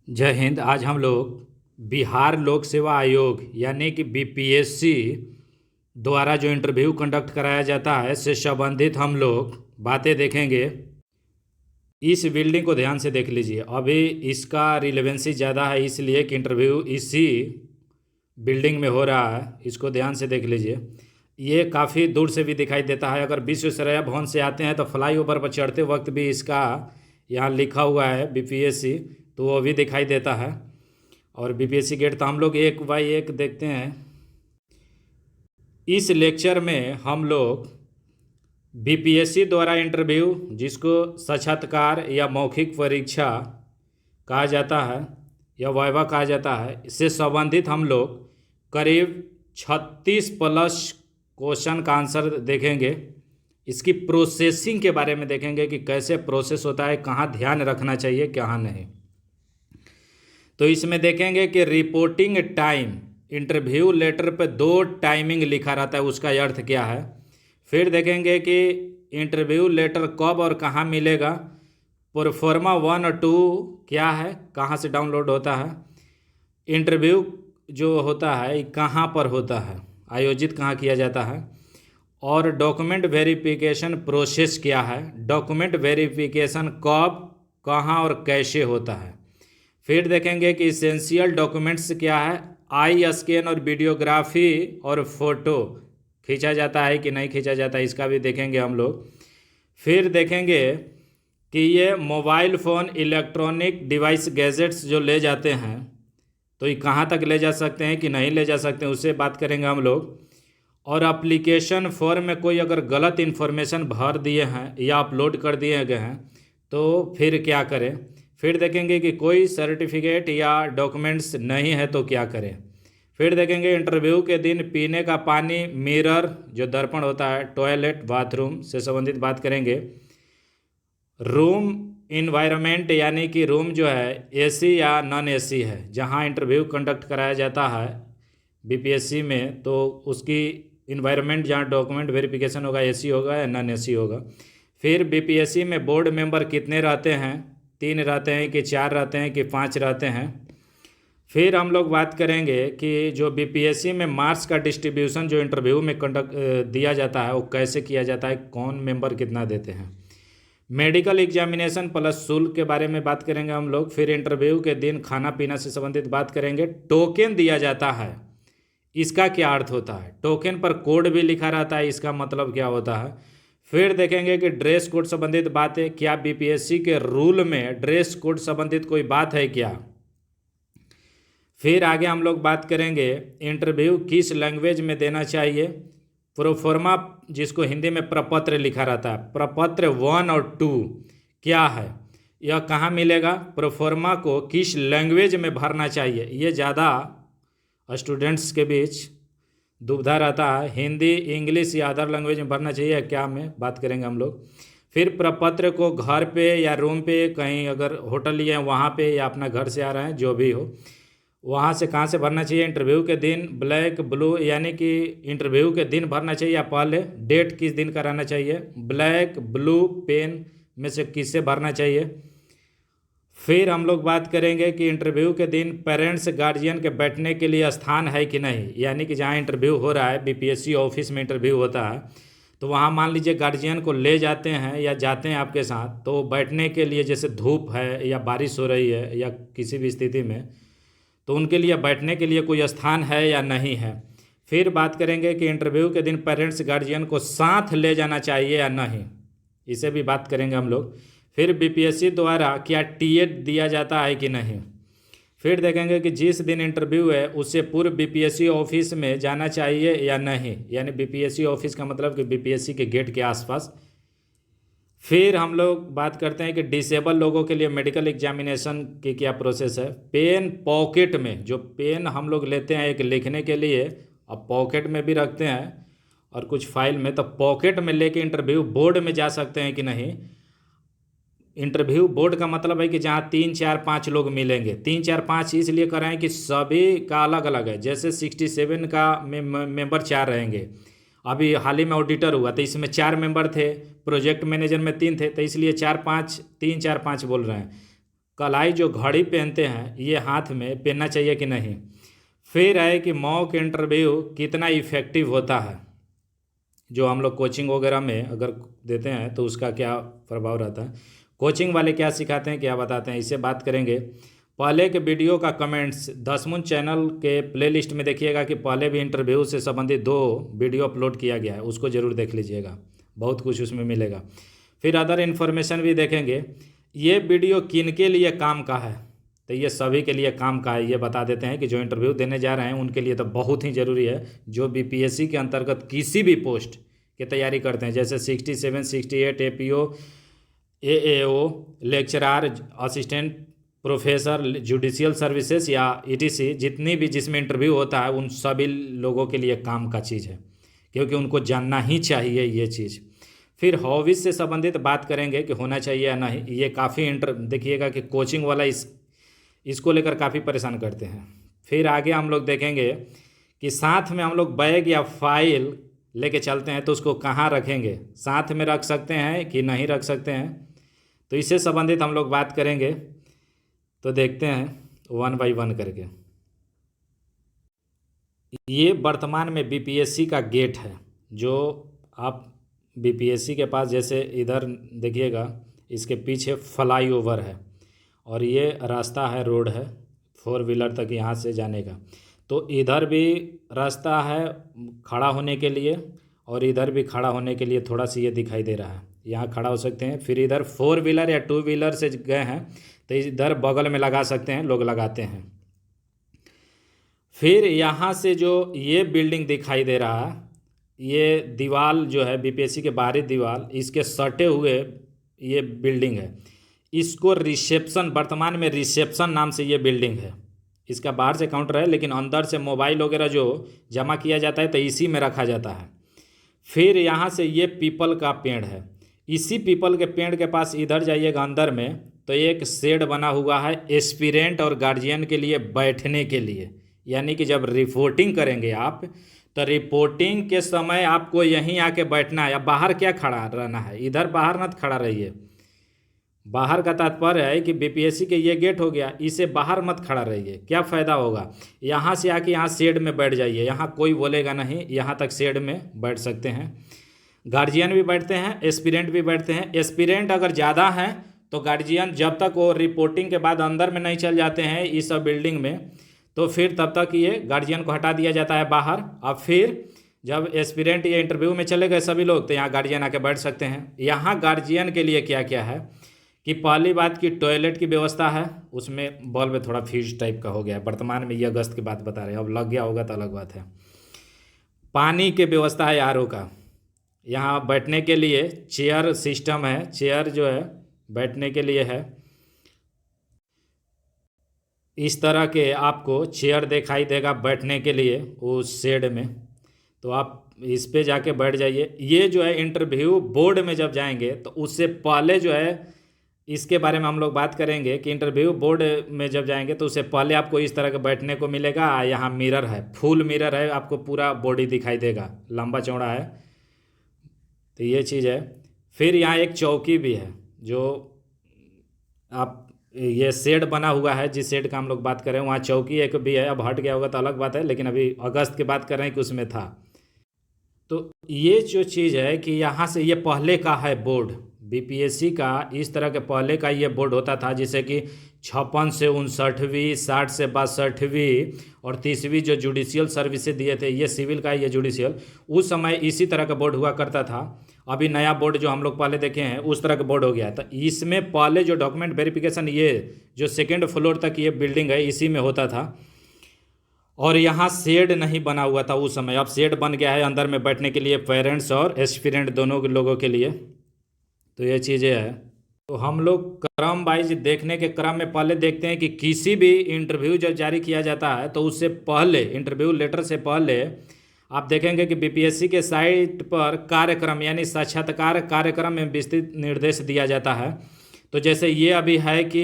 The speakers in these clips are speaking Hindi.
जय हिंद। आज हम लोग बिहार लोक सेवा आयोग यानी कि बीपीएससी द्वारा जो इंटरव्यू कंडक्ट कराया जाता है से संबंधित हम लोग बातें देखेंगे। इस बिल्डिंग को ध्यान से देख लीजिए। अभी इसका रिलेवेंसी ज़्यादा है इसलिए कि इंटरव्यू इसी बिल्डिंग में हो रहा है। इसको ध्यान से देख लीजिए। ये काफ़ी दूर से भी दिखाई देता है। अगर विश्वेश्वरैया भवन से आते हैं तो फ्लाईओवर पर चढ़ते वक्त भी इसका यहाँ लिखा हुआ है बीपीएससी, तो वो भी दिखाई देता है। और बीपीएससी गेट तो हम लोग एक बाई एक देखते हैं। इस लेक्चर में हम लोग बीपीएससी द्वारा इंटरव्यू, जिसको साक्षात्कार या मौखिक परीक्षा कहा जाता है या वाइवा कहा जाता है, इससे संबंधित हम लोग करीब 36 प्लस क्वेश्चन का आंसर देखेंगे। इसकी प्रोसेसिंग के बारे में देखेंगे कि कैसे प्रोसेस होता है, कहाँ ध्यान रखना चाहिए कहाँ नहीं। तो इसमें देखेंगे कि रिपोर्टिंग टाइम, इंटरव्यू लेटर पे 2 टाइमिंग लिखा रहता है, उसका अर्थ क्या है। फिर देखेंगे कि इंटरव्यू लेटर कब और कहाँ मिलेगा। प्रोफार्मा 1 और 2 क्या है, कहाँ से डाउनलोड होता है। इंटरव्यू जो होता है कहाँ पर होता है, आयोजित कहाँ किया जाता है। और डॉक्यूमेंट वेरिफिकेशन प्रोसेस क्या है, डॉक्यूमेंट वेरिफिकेशन कब, कहाँ और कैसे होता है। फिर देखेंगे कि इसेंशियल डॉक्यूमेंट्स क्या है, आई स्कैन और वीडियोग्राफी और फोटो खींचा जाता है कि नहीं खींचा जाता है, इसका भी देखेंगे हम लोग। फिर देखेंगे कि ये mobile phone, electronic device, gadgets जो ले जाते हैं तो ये कहाँ तक ले जा सकते हैं कि नहीं ले जा सकते हैं, उससे बात करेंगे हम लोग। और एप्लीकेशन फॉर्म में कोई अगर गलत इन्फॉर्मेशन भर दिए हैं या अपलोड कर दिए गए हैं तो फिर क्या करें। फिर देखेंगे कि कोई सर्टिफिकेट या डॉक्यूमेंट्स नहीं है तो क्या करें। फिर देखेंगे इंटरव्यू के दिन पीने का पानी, मिरर जो दर्पण होता है, टॉयलेट, बाथरूम से संबंधित बात करेंगे। रूम इन्वायरमेंट यानी कि रूम जो है एसी या नॉन एसी है, जहां इंटरव्यू कंडक्ट कराया जाता है बीपीएससी में, तो उसकी इन्वायरमेंट जहां डॉक्यूमेंट वेरिफिकेशन होगा एसी होगा या नॉन एसी होगा। फिर बीपीएससी में बोर्ड मेंबर कितने रहते हैं, 3 रहते हैं कि 4 रहते हैं कि 5 रहते हैं। फिर हम लोग बात करेंगे कि जो बीपीएससी में मार्क्स का डिस्ट्रीब्यूशन जो इंटरव्यू में कंडक्ट दिया जाता है वो कैसे किया जाता है, कौन मेंबर कितना देते हैं। मेडिकल एग्जामिनेशन प्लस शुल्क के बारे में बात करेंगे हम लोग। फिर इंटरव्यू के दिन खाना पीना से संबंधित बात करेंगे। टोकन दिया जाता है, इसका क्या अर्थ होता है, टोकन पर कोड भी लिखा रहता है, इसका मतलब क्या होता है। फिर देखेंगे कि ड्रेस कोड संबंधित बातें, क्या बीपीएससी के रूल में ड्रेस कोड संबंधित कोई बात है क्या। फिर आगे हम लोग बात करेंगे इंटरव्यू किस लैंग्वेज में देना चाहिए। प्रोफार्मा जिसको हिंदी में प्रपत्र लिखा रहता है, प्रपत्र 1 और 2 क्या है, यह कहाँ मिलेगा। प्रोफार्मा को किस लैंग्वेज में भरना चाहिए, ये ज़्यादा स्टूडेंट्स के बीच दुविधा रहता है, हिंदी, इंग्लिश या अदर लैंग्वेज में भरना चाहिए क्या में बात करेंगे हम लोग। फिर प्रपत्र को घर पे या रूम पे, कहीं अगर होटल लिए हैं वहाँ पे या अपना घर से आ रहे हैं जो भी हो, वहाँ से कहाँ से भरना चाहिए। इंटरव्यू के दिन ब्लैक ब्लू यानी कि इंटरव्यू के दिन भरना चाहिए या पहले, डेट किस दिन कराना चाहिए, ब्लैक ब्लू पेन में से किससे भरना चाहिए। फिर हम लोग बात करेंगे कि इंटरव्यू के दिन पेरेंट्स गार्जियन के बैठने के लिए स्थान है कि नहीं, यानी कि जहाँ इंटरव्यू हो रहा है, बीपीएससी ऑफिस में इंटरव्यू होता है तो वहाँ मान लीजिए गार्जियन को ले जाते हैं या जाते हैं आपके साथ, तो बैठने के लिए जैसे धूप है या बारिश हो रही है या किसी भी स्थिति में, तो उनके लिए बैठने के लिए कोई स्थान है या नहीं है। फिर बात करेंगे कि इंटरव्यू के दिन पेरेंट्स गार्जियन को साथ ले जाना चाहिए या नहीं, इसे भी बात करेंगे हम लोग। फिर बीपीएससी द्वारा क्या टीएड दिया जाता है कि नहीं। फिर देखेंगे कि जिस दिन इंटरव्यू है उससे पूर्व बीपीएससी ऑफिस में जाना चाहिए या नहीं, यानी बीपीएससी ऑफिस का मतलब कि बीपीएससी के गेट के आसपास। फिर हम लोग बात करते हैं कि डिसेबल लोगों के लिए मेडिकल एग्जामिनेशन की क्या प्रोसेस है। पेन पॉकेट में, जो पेन हम लोग लेते हैं एक लिखने के लिए, अब पॉकेट में भी रखते हैं और कुछ फाइल में, तो पॉकेट में लेके इंटरव्यू बोर्ड में जा सकते हैं कि नहीं। इंटरव्यू बोर्ड का मतलब है कि जहाँ 3 4 5 लोग मिलेंगे। 3 4 5 इसलिए कर रहे हैं कि सभी का अलग अलग है, जैसे 67 का मेंबर 4 रहेंगे। अभी हाल ही में ऑडिटर हुआ तो इसमें 4 मेंबर थे, प्रोजेक्ट मैनेजर में 3 थे, तो इसलिए 4 5 3 4 5 बोल रहे हैं। कलाई जो घड़ी पहनते हैं ये हाथ में पहनना चाहिए कि नहीं। फिर है कि मॉक इंटरव्यू कितना इफ़ेक्टिव होता है, जो हम लोग कोचिंग वगैरह में अगर देते हैं तो उसका क्या प्रभाव रहता है, कोचिंग वाले क्या सिखाते हैं क्या बताते हैं, इससे बात करेंगे। पहले के वीडियो का कमेंट्स दसमुन चैनल के प्लेलिस्ट में देखिएगा कि पहले भी इंटरव्यू से संबंधित 2 वीडियो अपलोड किया गया है, उसको ज़रूर देख लीजिएगा, बहुत कुछ उसमें मिलेगा। फिर अदर इन्फॉर्मेशन भी देखेंगे। ये वीडियो किन के लिए काम का है, तो ये सभी के लिए काम का है। ये बता देते हैं कि जो इंटरव्यू देने जा रहे हैं उनके लिए तो बहुत ही ज़रूरी है, जो बीपीएससी के अंतर्गत किसी भी पोस्ट की तैयारी करते हैं, जैसे 67, 68 APO, AAO, lecturer, assistant professor, judicial services या ईटीसी, जितनी भी जिसमें इंटरव्यू होता है उन सभी लोगों के लिए काम का चीज़ है, क्योंकि उनको जानना ही चाहिए ये चीज़। फिर हॉबीज़ से संबंधित बात करेंगे कि होना चाहिए या नहीं। ये काफ़ी देखिएगा कि कोचिंग वाला इसको लेकर काफ़ी परेशान करते हैं। फिर आगे हम लोग देखेंगे कि साथ में हम लोग बैग या फाइल लेके चलते हैं तो उसको कहाँ रखेंगे, साथ में रख सकते हैं कि नहीं रख सकते हैं, तो इससे संबंधित हम लोग बात करेंगे। तो देखते हैं 1 बाय 1 करके। ये वर्तमान में बीपीएससी का गेट है, जो आप बीपीएससी के पास जैसे इधर देखिएगा, इसके पीछे फ्लाईओवर है और ये रास्ता है, रोड है 4 व्हीलर तक यहाँ से जाने का। तो इधर भी रास्ता है खड़ा होने के लिए और इधर भी खड़ा होने के लिए, थोड़ा सा ये दिखाई दे रहा है, यहाँ खड़ा हो सकते हैं। फिर इधर 4 व्हीलर या 2 व्हीलर से गए हैं तो इधर बगल में लगा सकते हैं, लोग लगाते हैं। फिर यहाँ से जो ये बिल्डिंग दिखाई दे रहा है, ये दीवार जो है बीपीएससी के बाहरी दीवार, इसके सटे हुए ये बिल्डिंग है, इसको रिसेप्शन, वर्तमान में रिसेप्शन नाम से ये बिल्डिंग है। इसका बाहर से काउंटर है लेकिन अंदर से मोबाइल वगैरह जो जमा किया जाता है तो इसी में रखा जाता है। फिर यहाँ से ये पीपल का पेड़ है, इसी पीपल के पेड़ के पास इधर जाइएगा अंदर में तो एक शेड बना हुआ है एस्पिरेंट और गार्जियन के लिए बैठने के लिए, यानी कि जब रिपोर्टिंग करेंगे आप तो रिपोर्टिंग के समय आपको यहीं आके बैठना है। या बाहर क्या खड़ा रहना है, इधर बाहर मत खड़ा रहिए। बाहर का तात्पर्य है कि बीपीएससी के ये गेट हो गया, इसे बाहर मत खड़ा रहिए, क्या फ़ायदा होगा। यहाँ से आके यहाँ शेड में बैठ जाइए, यहाँ कोई बोलेगा नहीं, यहाँ तक शेड में बैठ सकते हैं। गार्जियन भी बैठते हैं, एस्पिरेंट भी बैठते हैं। एस्पिरेंट अगर ज़्यादा हैं तो गार्जियन जब तक वो रिपोर्टिंग के बाद अंदर में नहीं चल जाते हैं इस सब बिल्डिंग में, तो फिर तब तक ये गार्जियन को हटा दिया जाता है बाहर। अब फिर जब एस्पिरेंट ये इंटरव्यू में चले गए सभी लोग तो यहाँ गार्जियन आके बैठ सकते हैं। यहाँ गार्जियन के लिए क्या क्या है कि पहली बात की टॉयलेट की व्यवस्था है, उसमें बॉल में थोड़ा फ्यूज टाइप का हो गया, वर्तमान में ये अगस्त की बात बता रहे हैं, अब लग गया होगा तो अलग बात है। पानी की व्यवस्था है आरओ का, यहाँ बैठने के लिए चेयर सिस्टम है, चेयर जो है बैठने के लिए है, इस तरह के आपको चेयर दिखाई देगा बैठने के लिए उस शेड में, तो आप इस पे जाके बैठ जाइए। ये जो है इंटरव्यू बोर्ड में जब जाएंगे तो उससे पहले जो है इसके बारे में हम लोग बात करेंगे कि इंटरव्यू बोर्ड में जब जाएंगे तो उससे पहले आपको इस तरह के बैठने को मिलेगा। यहाँ मिरर है, फुल मिरर है, आपको पूरा बॉडी दिखाई देगा, लंबा चौड़ा है, तो ये चीज़ है। फिर यहाँ एक चौकी भी है, जो आप ये शेड बना हुआ है, जिस शेड का हम लोग बात कर रहे हैं वहाँ चौकी एक भी है, अब हट गया होगा तो अलग बात है, लेकिन अभी अगस्त की बात कर रहे हैं कि उसमें था। तो ये जो चीज़ है कि यहाँ से ये पहले का है बोर्ड, बीपीएससी का इस तरह के पहले का ये बोर्ड होता था, जैसे कि 56 से 59वीं, 60 से 62वीं और 30वीं जो जुडिशियल सर्विसेज दिए थे, ये सिविल का, ये जुडिशियल, उस समय इसी तरह का बोर्ड हुआ करता था। अभी नया बोर्ड जो हम लोग पहले देखे हैं उस तरह का बोर्ड हो गया। तो इसमें पहले जो डॉक्यूमेंट वेरिफिकेशन, ये जो 2nd फ्लोर तक ये बिल्डिंग है इसी में होता था, और यहाँ शेड नहीं बना हुआ था उस समय, अब शेड बन गया है अंदर में बैठने के लिए, पेरेंट्स और एस्पिरेंट दोनों के लोगों के लिए। तो ये चीज़ें हैं। तो हम लोग क्रम वाइज देखने के क्रम में पहले देखते हैं कि किसी भी इंटरव्यू जब जारी किया जाता है तो उससे पहले, इंटरव्यू लेटर से पहले आप देखेंगे कि बीपीएससी के साइट पर कार्यक्रम यानी साक्षात्कार कार्यक्रम में विस्तृत निर्देश दिया जाता है। तो जैसे ये अभी है कि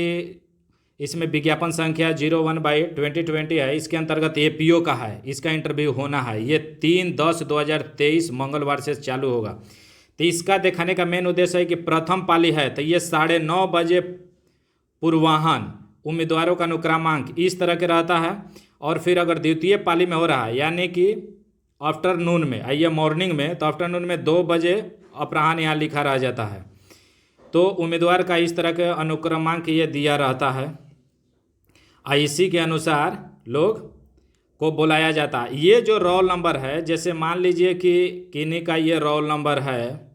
इसमें विज्ञापन संख्या 01/2020 है, इसके अंतर्गत एपीओ का है, इसका इंटरव्यू होना है, ये 3/10/2023 मंगलवार से चालू होगा। तो इसका दिखाने का मेन उद्देश्य है कि प्रथम पाली है तो ये 9:30 बजे पूर्वाहन, उम्मीदवारों का अनुक्रमांक, इस तरह के रहता है। और फिर अगर द्वितीय पाली में हो रहा है यानी कि आफ्टरनून में, आइए मॉर्निंग में, तो आफ्टरनून में 2 बजे अपराह्न यहाँ लिखा रह जाता है। तो उम्मीदवार का इस तरह के अनुक्रमांक ये दिया रहता है, इसी के अनुसार लोग को बुलाया जाता है। ये जो रोल नंबर है, जैसे मान लीजिए कि किन्हीं का ये रोल नंबर है,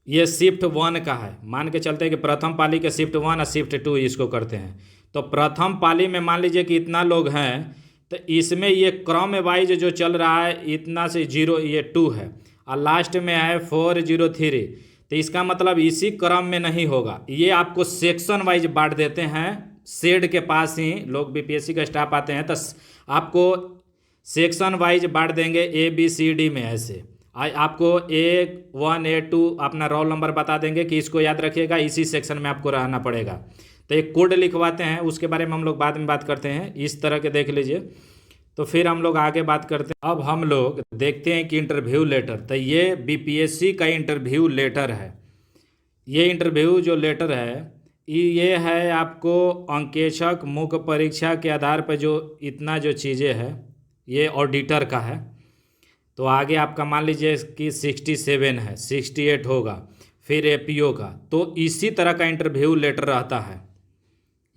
ये शिफ्ट 1 का है, मान के चलते हैं कि प्रथम पाली के शिफ्ट 1 और शिफ्ट 2 इसको करते हैं। तो प्रथम पाली में मान लीजिए कि इतना लोग हैं, तो इसमें ये क्रम वाइज जो चल रहा है इतना से 0 ये 2 है और लास्ट में है 403, तो इसका मतलब इसी क्रम में नहीं होगा, ये आपको सेक्शन वाइज बांट देते हैं। शेड के पास ही लोग बीपीएससी का स्टाफ आते हैं तो आपको सेक्शन वाइज बांट देंगे ABCD में। ऐसे आपको A1 A2 अपना रोल नंबर बता देंगे कि इसको याद रखिएगा, इसी सेक्शन में आपको रहना पड़ेगा। तो एक कोड लिखवाते हैं, उसके बारे में हम लोग बाद में बात करते हैं। इस तरह के देख लीजिए। तो फिर हम लोग आगे बात करते हैं। अब हम लोग देखते हैं कि इंटरव्यू लेटर, तो ये बीपीएससी का इंटरव्यू लेटर है। ये इंटरव्यू जो लेटर है ये है आपको अंकेक्षक मुख्य परीक्षा के आधार पर जो इतना जो चीज़ें है ये ऑडिटर का है। तो आगे आपका मान लीजिए कि 67 है, 68 होगा, फिर एपीओ का। तो इसी तरह का इंटरव्यू लेटर रहता है।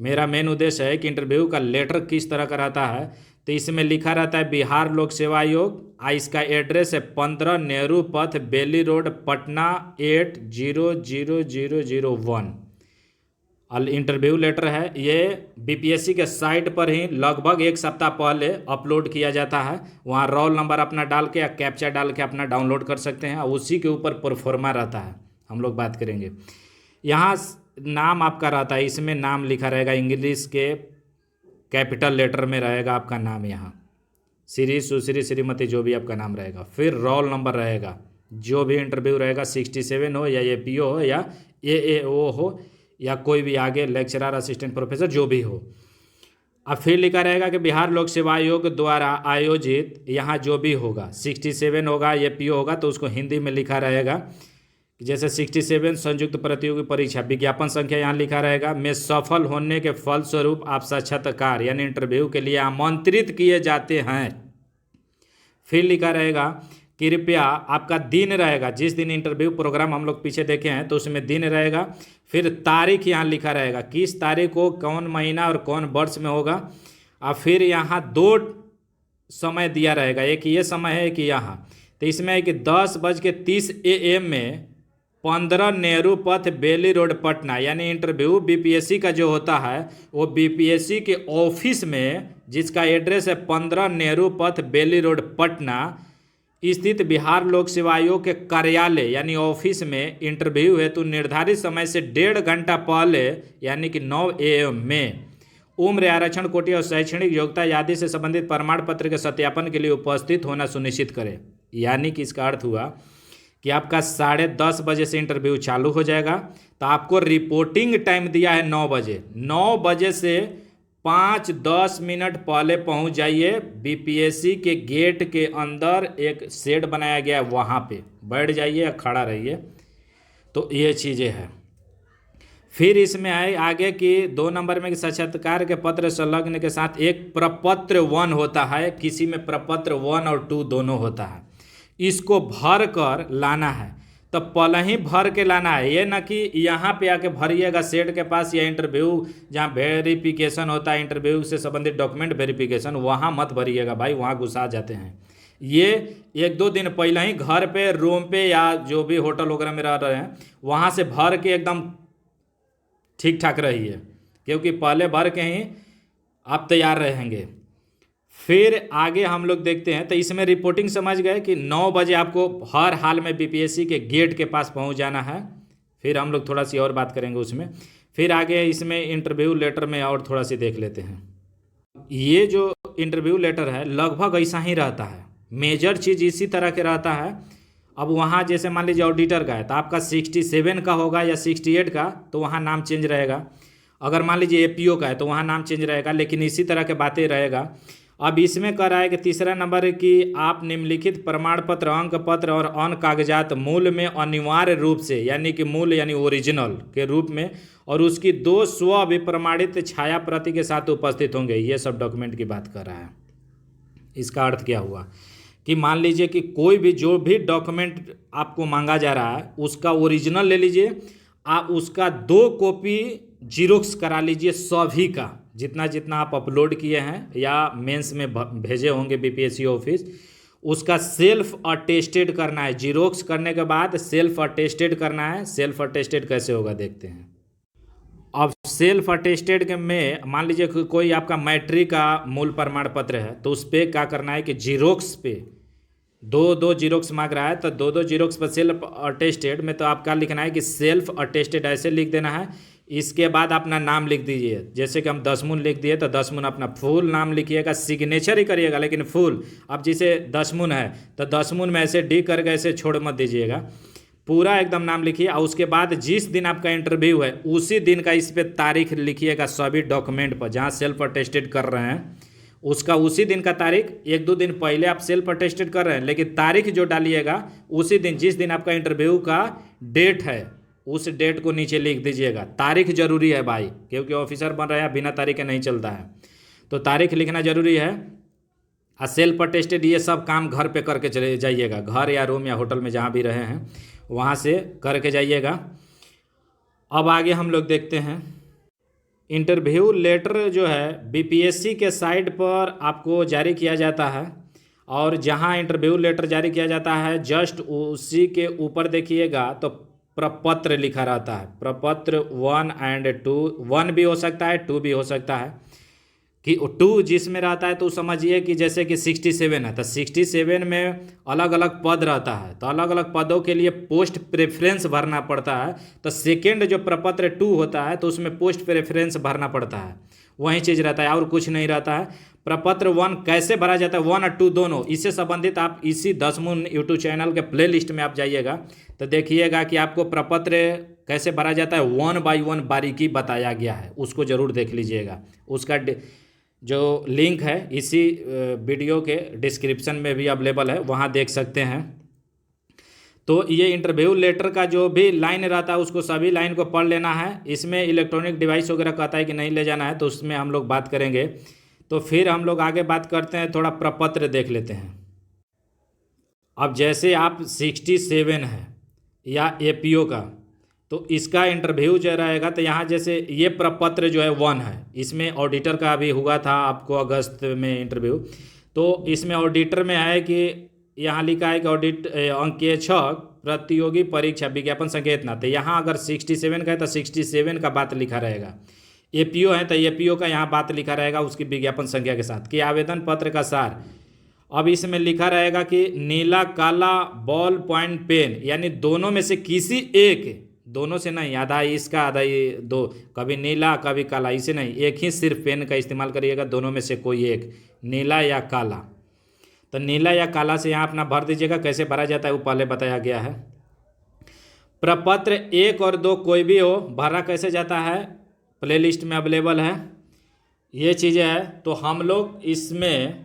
मेरा मेन उद्देश्य है कि इंटरव्यू का लेटर किस तरह का रहता है। तो इसमें लिखा रहता है बिहार लोक सेवा आयोग, इसका एड्रेस है 15 नेहरू पथ, बेली रोड, पटना 800001। इंटरव्यू लेटर है, ये बीपीएससी के साइट पर ही लगभग 1 सप्ताह पहले अपलोड किया जाता है। वहाँ रोल नंबर अपना डाल के या कैप्चा डाल के अपना डाउनलोड कर सकते हैं, और उसी के ऊपर प्रोफार्मा रहता है। हम लोग बात करेंगे। यहाँ नाम आपका रहता है, इसमें नाम लिखा रहेगा, इंग्लिश के कैपिटल लेटर में रहेगा आपका नाम, यहाँ श्री सुश्री श्रीमती जो भी आपका नाम रहेगा। फिर रोल नंबर रहेगा, जो भी इंटरव्यू रहेगा 67 हो या एपीओ हो या एएओ हो या कोई भी आगे लेक्चरर असिस्टेंट प्रोफेसर जो भी हो। अब फिर लिखा रहेगा कि बिहार लोक सेवा आयोग द्वारा आयोजित, यहाँ जो भी होगा 67 होगा, एपीओ होगा तो उसको हिंदी में लिखा रहेगा। जैसे 67 संयुक्त प्रतियोगी परीक्षा विज्ञापन संख्या यहाँ लिखा रहेगा, में सफल होने के फलस्वरूप आप साक्षात्कार यानी इंटरव्यू के लिए आमंत्रित किए जाते हैं। फिर लिखा रहेगा कृपया, आपका दिन रहेगा, जिस दिन इंटरव्यू प्रोग्राम हम लोग पीछे देखे हैं तो उसमें दिन रहेगा। फिर तारीख यहाँ लिखा रहेगा, किस तारीख को कौन महीना और कौन वर्ष में होगा। और फिर यहाँ 2 समय दिया रहेगा, एक ये समय है कि यहाँ, तो इसमें है कि 10:30 AM में 15 नेहरू पथ, बेली रोड, पटना, यानी इंटरव्यू बीपीएससी का जो होता है वो बीपीएससी के ऑफिस में, जिसका एड्रेस है 15 नेहरू पथ, बेली रोड, पटना स्थित बिहार लोक सेवा आयोग के कार्यालय यानी ऑफिस में इंटरव्यू है। तो निर्धारित समय से 1.5 घंटा पहले यानी कि 9 AM में उम्र, आरक्षण कोटि और शैक्षणिक योग्यता आदि से संबंधित प्रमाण पत्र के सत्यापन के लिए उपस्थित होना सुनिश्चित करें। यानी कि इसका अर्थ हुआ कि आपका 10:30 बजे से इंटरव्यू चालू हो जाएगा, तो आपको रिपोर्टिंग टाइम दिया है 9 बजे। 9 बजे से 5-10 मिनट पहले पहुंच जाइए। बीपीएससी के गेट के अंदर एक शेड बनाया गया है, वहाँ पे बैठ जाइए या खड़ा रहिए। तो ये चीज़ें हैं। फिर इसमें आए आगे कि 2 नंबर में कि साक्षात्कार के पत्र संलग्न के साथ एक प्रपत्र 1 होता है, किसी में प्रपत्र 1 और 2 दोनों होता है। इसको भर कर लाना है, तो पहले ही भर के लाना है, ये ना कि यहाँ पे आके भरिएगा सेट के पास या इंटरव्यू जहाँ वेरिफिकेशन होता है, इंटरव्यू से संबंधित डॉक्यूमेंट वेरिफिकेशन, वहाँ मत भरिएगा भाई, वहाँ घुसा जाते हैं। ये 1-2 दिन पहले ही घर पे, रूम पे या जो भी होटल वगैरह में रह रहे हैं वहाँ से भर के एकदम ठीक ठाक रहिए, क्योंकि पहले भर के ही आप तैयार रहेंगे। फिर आगे हम लोग देखते हैं, तो इसमें रिपोर्टिंग समझ गए कि 9 बजे आपको हर हाल में बीपीएससी के गेट के पास पहुंच जाना है। फिर हम लोग थोड़ा सी और बात करेंगे उसमें। फिर आगे इसमें इंटरव्यू लेटर में और थोड़ा सी देख लेते हैं। ये जो इंटरव्यू लेटर है लगभग ऐसा ही रहता है, मेजर चीज़ इसी तरह के रहता है। अब वहाँ जैसे मान लीजिए ऑडिटर का है तो आपका 67 का होगा या 68 का, तो वहाँ नाम चेंज रहेगा। अगर मान लीजिए एपीओ का है तो वहाँ नाम चेंज रहेगा, लेकिन इसी तरह के बातें रहेगा। अब इसमें कह रहा है कि तीसरा नंबर है कि आप निम्नलिखित प्रमाण पत्र, अंक पत्र और अन्य कागजात मूल में अनिवार्य रूप से, यानी कि मूल यानी ओरिजिनल के रूप में, और उसकी 2 स्व अभिप्रमाणित छाया प्रति के साथ उपस्थित होंगे। ये सब डॉक्यूमेंट की बात कर रहा है। इसका अर्थ क्या हुआ कि मान लीजिए कि कोई भी जो भी डॉक्यूमेंट आपको मांगा जा रहा है उसका ओरिजिनल ले लीजिए, आप उसका 2 कॉपी जीरोक्स करा लीजिए, सभी का जितना जितना आप अपलोड किए हैं या मेंस में भेजे होंगे बीपीएससी ऑफिस, उसका सेल्फ अटेस्टेड करना है। जीरोक्स करने के बाद सेल्फ अटेस्टेड करना है। सेल्फ अटेस्टेड कैसे होगा देखते हैं। अब सेल्फ अटेस्टेड के में मान लीजिए कि कोई आपका मैट्रिक का मूल प्रमाण पत्र है, तो उस पर क्या करना है कि जीरोक्स पे 2 जीरोक्स मांग रहा है, तो 2 जीरोक्स पर सेल्फ अटेस्टेड में तो आपका लिखना है कि सेल्फ अटेस्टेड ऐसे लिख देना है। इसके बाद अपना नाम लिख दीजिए, जैसे कि हम दसमुन लिख दिए तो दसमुन अपना फुल नाम लिखिएगा, सिग्नेचर ही करिएगा लेकिन फुल। अब जैसे दसमुन है तो दसमुन में ऐसे डी करके ऐसे छोड़ मत दीजिएगा, पूरा एकदम नाम लिखिए। और उसके बाद जिस दिन आपका इंटरव्यू है उसी दिन का इस पर तारीख लिखिएगा सभी डॉक्यूमेंट पर, जहाँ सेल्फ अटेस्टेड कर रहे हैं उसका उसी दिन का तारीख। 1-2 दिन पहले आप सेल्फ अटेस्टेड कर रहे हैं लेकिन तारीख जो डालिएगा उसी दिन, जिस दिन आपका इंटरव्यू का डेट है उस डेट को नीचे लिख दीजिएगा। तारीख जरूरी है भाई, क्योंकि ऑफिसर बन रहा है, बिना तारीख के नहीं चलता है, तो तारीख लिखना जरूरी है। और सेल्फ अटेस्टेड ये सब काम घर पे करके चले जाइएगा, घर या रूम या होटल में जहाँ भी रहे हैं वहाँ से करके जाइएगा। अब आगे हम लोग देखते हैं इंटरव्यू लेटर जो है बीपीएससी के साइट पर आपको जारी किया जाता है, और जहाँ इंटरव्यू लेटर जारी किया जाता है जस्ट उसी के ऊपर देखिएगा तो प्रपत्र लिखा रहता है। प्रपत्र 1 और 2, 1 भी हो सकता है 2 भी हो सकता है, कि 2 जिसमें रहता है तो समझिए कि जैसे कि 67 है तो 67 में अलग अलग पद रहता है, तो अलग अलग पदों के लिए पोस्ट प्रेफरेंस भरना पड़ता है। तो सेकेंड जो प्रपत्र 2 होता है तो उसमें पोस्ट प्रेफरेंस भरना पड़ता है, वही चीज़ रहता है और कुछ नहीं रहता है। प्रपत्र 1 कैसे भरा जाता है, 1 और 2 दोनों, इससे संबंधित आप इसी दसमुन यूट्यूब चैनल के प्लेलिस्ट में आप जाइएगा तो देखिएगा कि आपको प्रपत्र कैसे भरा जाता है 1 बाय 1 बारीकी बताया गया है, उसको ज़रूर देख लीजिएगा। उसका जो लिंक है इसी वीडियो के डिस्क्रिप्शन में भी अवेलेबल है, वहाँ देख सकते हैं। तो ये इंटरव्यू लेटर का जो भी लाइन रहता है उसको सभी लाइन को पढ़ लेना है। इसमें इलेक्ट्रॉनिक डिवाइस वगैरह कहता है कि नहीं ले जाना है, तो उसमें हम लोग बात करेंगे। तो फिर हम लोग आगे बात करते हैं, थोड़ा प्रपत्र देख लेते हैं। अब जैसे आप 67 है या एपीओ का, तो इसका इंटरव्यू जो रहेगा तो यहाँ जैसे ये प्रपत्र जो है 1 है, इसमें ऑडिटर का भी हुआ था आपको अगस्त में इंटरव्यू। तो इसमें ऑडिटर में है कि यहाँ लिखा है कि ऑडिट अंकीय 6 प्रतियोगी परीक्षा विज्ञापन संख्या इतना, तो यहाँ अगर 67 का है तो 67 का बात लिखा रहेगा। एपीओ है तो एपीओ का यहाँ बात लिखा रहेगा उसकी विज्ञापन संख्या के साथ कि आवेदन पत्र का सार। अब इसमें लिखा रहेगा कि नीला काला बॉल पॉइंट पेन, यानी दोनों में से किसी एक, दोनों से नहीं, आधा इसका आधा ये, 2 कभी नीला कभी काला, इसे नहीं, एक ही सिर्फ पेन का इस्तेमाल करिएगा, दोनों में से कोई एक, नीला या काला। तो नीला या काला से यहाँ अपना भर दीजिएगा। कैसे भरा जाता है वो पहले बताया गया है। प्रपत्र 1 और 2 कोई भी हो, भरा कैसे जाता है प्लेलिस्ट में अवेलेबल है, ये चीज़ें है। तो हम लोग इसमें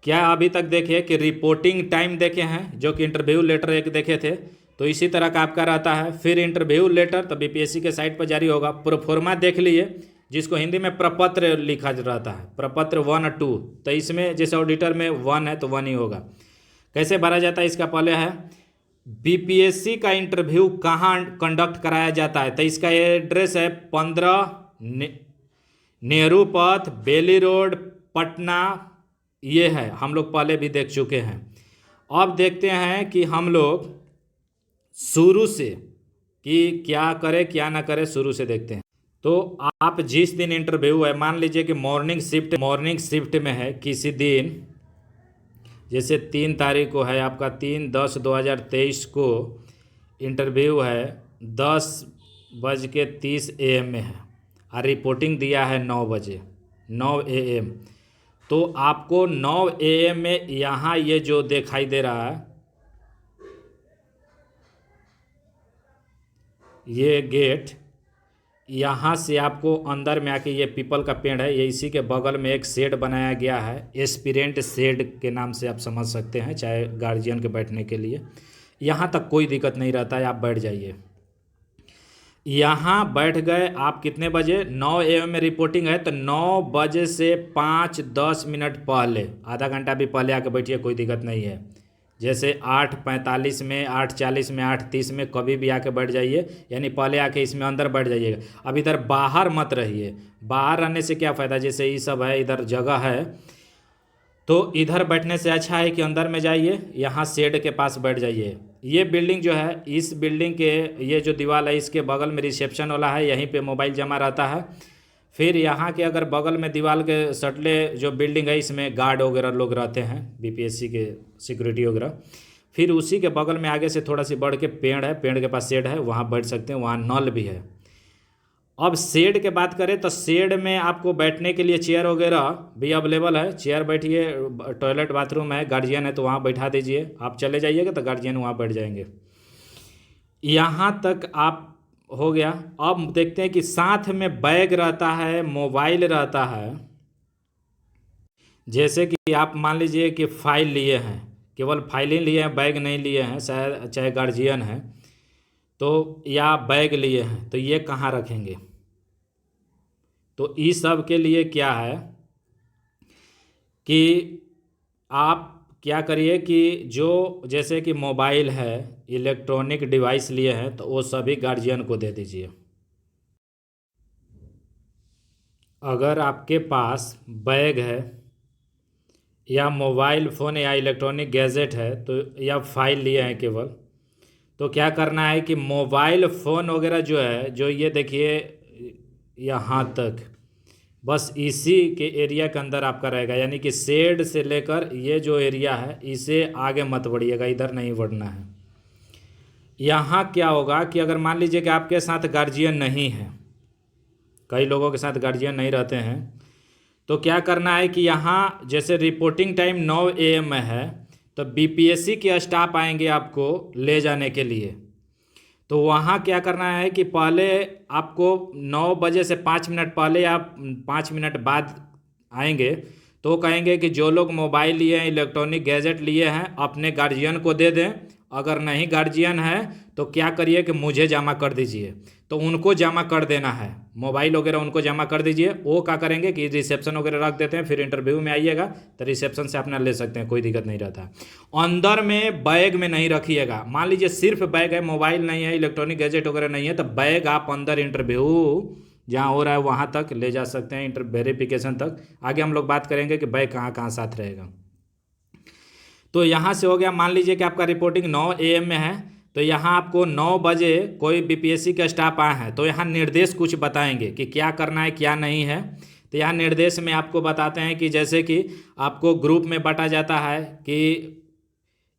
क्या अभी तक देखे कि रिपोर्टिंग टाइम देखे हैं, जो कि इंटरव्यू लेटर एक देखे थे, तो इसी तरह का आपका रहता है। फिर इंटरव्यू लेटर तो बीपीएससी के साइट पर जारी होगा। प्रोफोर्मा देख लीजिए, जिसको हिंदी में प्रपत्र लिखा रहता है, प्रपत्र 1 और 2, तो इसमें जैसे ऑडिटर में 1 है तो 1 ही होगा। कैसे भरा जाता है इसका पहले है, बीपीएससी का इंटरव्यू कहाँ कंडक्ट कराया जाता है, तो इसका एड्रेस है 15 नेहरू पथ, बेली रोड, पटना, ये है, हम लोग पहले भी देख चुके हैं। अब देखते हैं कि हम लोग शुरू से कि क्या करें क्या ना करें, शुरू से देखते हैं। तो आप जिस दिन इंटरव्यू है, मान लीजिए कि मॉर्निंग शिफ्ट में है किसी दिन, जैसे 3 तारीख को है आपका 3/10/2023 को इंटरव्यू है, 10:30 AM में है और रिपोर्टिंग दिया है 9 बजे 9 AM। तो आपको 9 AM में यहाँ ये जो दिखाई दे रहा है, ये गेट, यहाँ से आपको अंदर में आके, ये पीपल का पेड़ है, ये इसी के बगल में एक शेड बनाया गया है, एस्पिरेंट शेड के नाम से आप समझ सकते हैं, चाहे गार्जियन के बैठने के लिए। यहाँ तक कोई दिक्कत नहीं रहता है, आप बैठ जाइए। यहाँ बैठ गए आप कितने बजे? 9 AM में रिपोर्टिंग है, तो 9 बजे से 5-10 मिनट पहले, आधा घंटा भी पहले आके बैठिए, कोई दिक्कत नहीं है। जैसे 8:45 में, 8:40 में, 8:30 में कभी भी आके बैठ जाइए, यानी पहले आके इसमें अंदर बैठ जाइएगा। अब इधर बाहर मत रहिए, बाहर रहने से क्या फ़ायदा, जैसे ये सब है, इधर जगह है, तो इधर बैठने से अच्छा है कि अंदर में जाइए, यहाँ शेड के पास बैठ जाइए। ये बिल्डिंग जो है, इस बिल्डिंग के ये जो दीवार है, इसके बगल में रिसेप्शन वाला है, यहीं पे मोबाइल जमा रहता है। फिर यहाँ के अगर बगल में दीवार के सटले जो बिल्डिंग है, इसमें गार्ड वगैरह लोग रहते हैं, बीपीएससी के सिक्योरिटी वगैरह। फिर उसी के बगल में आगे से थोड़ा सी बढ़ के पेड़ है, पेड़ के पास शेड है, वहाँ बैठ सकते हैं, वहाँ नल भी है। अब शेड के बात करें तो शेड में आपको बैठने के लिए चेयर वगैरह भी अवेलेबल है, चेयर बैठिए, टॉयलेट बाथरूम है, गार्जियन है तो वहाँ बैठा दीजिए। आप चले जाइएगा तो गार्जियन वहाँ बैठ जाएंगे। यहाँ तक आप हो गया। अब देखते हैं कि साथ में बैग रहता है, मोबाइल रहता है। जैसे कि आप मान लीजिए कि फाइल लिए हैं, केवल फाइल ही लिए हैं, बैग नहीं लिए हैं, शायद चाहे गार्जियन है तो, या बैग लिए हैं, तो ये कहाँ रखेंगे? तो इस सब के लिए क्या है कि आप क्या करिए कि जो जैसे कि मोबाइल है, इलेक्ट्रॉनिक डिवाइस लिए हैं, तो वो सभी गार्जियन को दे दीजिए। अगर आपके पास बैग है या मोबाइल फ़ोन या इलेक्ट्रॉनिक गैजेट है तो, या फाइल लिए हैं केवल, तो क्या करना है कि मोबाइल फ़ोन वगैरह जो है, जो ये देखिए यहाँ तक, बस इसी के एरिया के अंदर आपका रहेगा, यानी कि शेड से लेकर ये जो एरिया है, इसे आगे मत बढ़िएगा, इधर नहीं बढ़ना है। यहाँ क्या होगा कि अगर मान लीजिए कि आपके साथ गार्जियन नहीं है, कई लोगों के साथ गार्जियन नहीं रहते हैं, तो क्या करना है कि यहाँ जैसे रिपोर्टिंग टाइम 9 AM में है, तो बीपीएससी के स्टाफ आएंगे आपको ले जाने के लिए। तो वहाँ क्या करना है कि पहले आपको 9 बजे से 5 मिनट पहले या 5 मिनट बाद आएंगे, तो कहेंगे कि जो लोग मोबाइल लिए हैं, इलेक्ट्रॉनिक गैजेट लिए हैं, अपने गार्जियन को दे दें। अगर नहीं गार्जियन है तो क्या करिए कि मुझे जमा कर दीजिए, तो उनको जमा कर देना है, मोबाइल वगैरह उनको जमा कर दीजिए। वो क्या करेंगे कि रिसेप्शन वगैरह रख देते हैं, फिर इंटरव्यू में आइएगा तो रिसेप्शन से अपना ले सकते हैं, कोई दिक्कत नहीं रहता है। अंदर में बैग में नहीं रखिएगा। मान लीजिए सिर्फ बैग है, मोबाइल नहीं है, इलेक्ट्रॉनिक गैजेट वगैरह नहीं है, तो बैग आप अंदर इंटरव्यू जहाँ हो रहा है वहाँ तक ले जा सकते हैं, इंटर वेरिफिकेशन तक। आगे हम लोग बात करेंगे कि बैग कहाँ कहाँ साथ रहेगा। तो यहाँ से हो गया। मान लीजिए कि आपका रिपोर्टिंग 9 AM में है, तो यहाँ आपको 9 बजे कोई बीपीएससी का स्टाफ आया है, तो यहाँ निर्देश कुछ बताएंगे कि क्या करना है क्या नहीं है। तो यहाँ निर्देश में आपको बताते हैं कि जैसे कि आपको ग्रुप में बांटा जाता है कि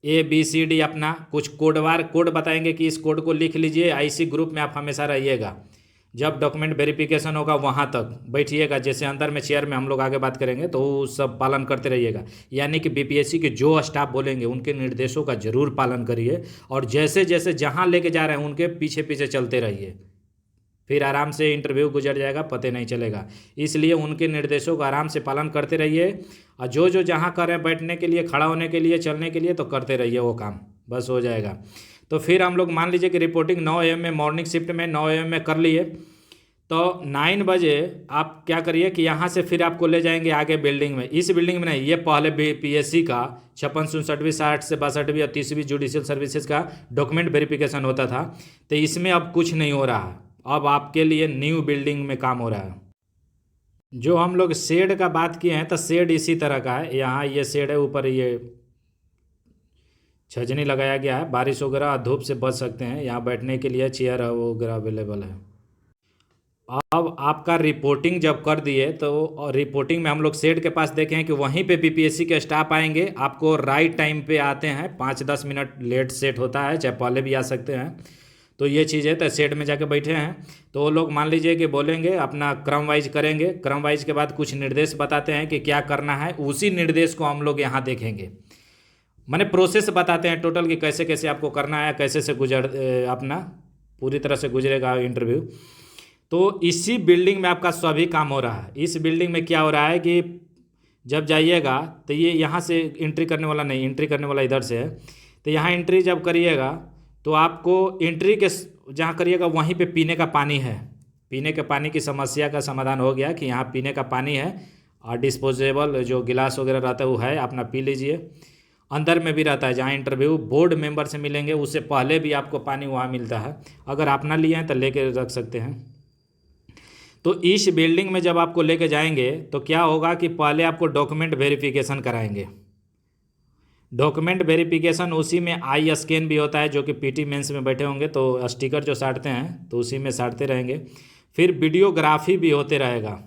ABCD, अपना कुछ कोडवार कोड बताएंगे कि इस कोड को लिख लीजिए, IC ग्रुप में आप हमेशा रहिएगा। जब डॉक्यूमेंट वेरिफिकेशन होगा वहाँ तक बैठिएगा, जैसे अंदर में चेयर में हम लोग आगे बात करेंगे, तो वो सब पालन करते रहिएगा। यानी कि बीपीएससी के जो स्टाफ बोलेंगे उनके निर्देशों का जरूर पालन करिए, और जैसे जैसे जहाँ लेके जा रहे हैं उनके पीछे पीछे चलते रहिए, फिर आराम से इंटरव्यू गुजर जाएगा, पता नहीं चलेगा। इसलिए उनके निर्देशों का आराम से पालन करते रहिए, और जो जो जहाँ कर रहे हैं बैठने के लिए, खड़ा होने के लिए, चलने के लिए, तो करते रहिए, वो काम बस हो जाएगा। तो फिर हम लोग मान लीजिए कि रिपोर्टिंग 9 AM में, मॉर्निंग शिफ्ट में 9 AM में कर लिए, तो 9 बजे आप क्या करिए कि यहाँ से फिर आपको ले जाएंगे आगे बिल्डिंग में। इस बिल्डिंग में नहीं, ये पहले बीपीएससी का 56, 67, 60 से 62वीं और 30वीं जुडिशियल सर्विसेज का डॉक्यूमेंट वेरिफिकेशन होता था। तो इसमें अब कुछ नहीं हो रहा है, अब आपके लिए न्यू बिल्डिंग में काम हो रहा है। जो हम लोग शेड का बात किए हैं, तो शेड इसी तरह का है। यहाँ ये शेड है, ऊपर ये छजनी लगाया गया है, बारिश वगैरह धूप से बच सकते हैं। यहाँ बैठने के लिए चेयर वगैरह अवेलेबल है। अब आपका रिपोर्टिंग जब कर दिए, तो रिपोर्टिंग में हम लोग शेड के पास देखें कि वहीं पे बीपीएससी के स्टाफ आएंगे, आपको राइट टाइम पे आते हैं। 5-10 मिनट लेट सेट होता है, चाहे पहले भी आ सकते हैं। तो ये चीज़ है। तो शेड में जाके बैठे हैं, तो वो लोग मान लीजिए कि बोलेंगे, अपना क्रम वाइज करेंगे। क्रम वाइज के बाद कुछ निर्देश बताते हैं कि क्या करना है, उसी निर्देश को हम लोग यहाँ देखेंगे। माने प्रोसेस बताते हैं टोटल कि कैसे कैसे आपको करना है, कैसे से अपना पूरी तरह से गुजरेगा इंटरव्यू। तो इसी बिल्डिंग में आपका सभी काम हो रहा है। इस बिल्डिंग में क्या हो रहा है कि जब जाइएगा तो ये यहाँ से एंट्री करने वाला नहीं, एंट्री करने वाला इधर से है। तो यहाँ एंट्री जब करिएगा तो आपको एंट्री के जहाँ करिएगा वहीं पे पीने का पानी है। पीने के पानी की समस्या का समाधान हो गया कि यहाँ पीने का पानी है और डिस्पोजेबल जो गिलास वगैरह रहता है वो है, अपना पी लीजिए। अंदर में भी रहता है, जहाँ इंटरव्यू बोर्ड मेंबर से मिलेंगे उससे पहले भी आपको पानी वहाँ मिलता है। अगर आप ना लिए हैं तो लेके रख सकते हैं। तो इस बिल्डिंग में जब आपको लेके जाएंगे तो क्या होगा कि पहले आपको डॉक्यूमेंट वेरिफिकेशन कराएंगे। डॉक्यूमेंट वेरिफिकेशन उसी में आई स्कैन भी होता है, जो कि पीटी मेंस में बैठे होंगे तो स्टिकर जो साटते हैं तो उसी में साटते रहेंगे। फिर वीडियोग्राफी भी होते रहेगा।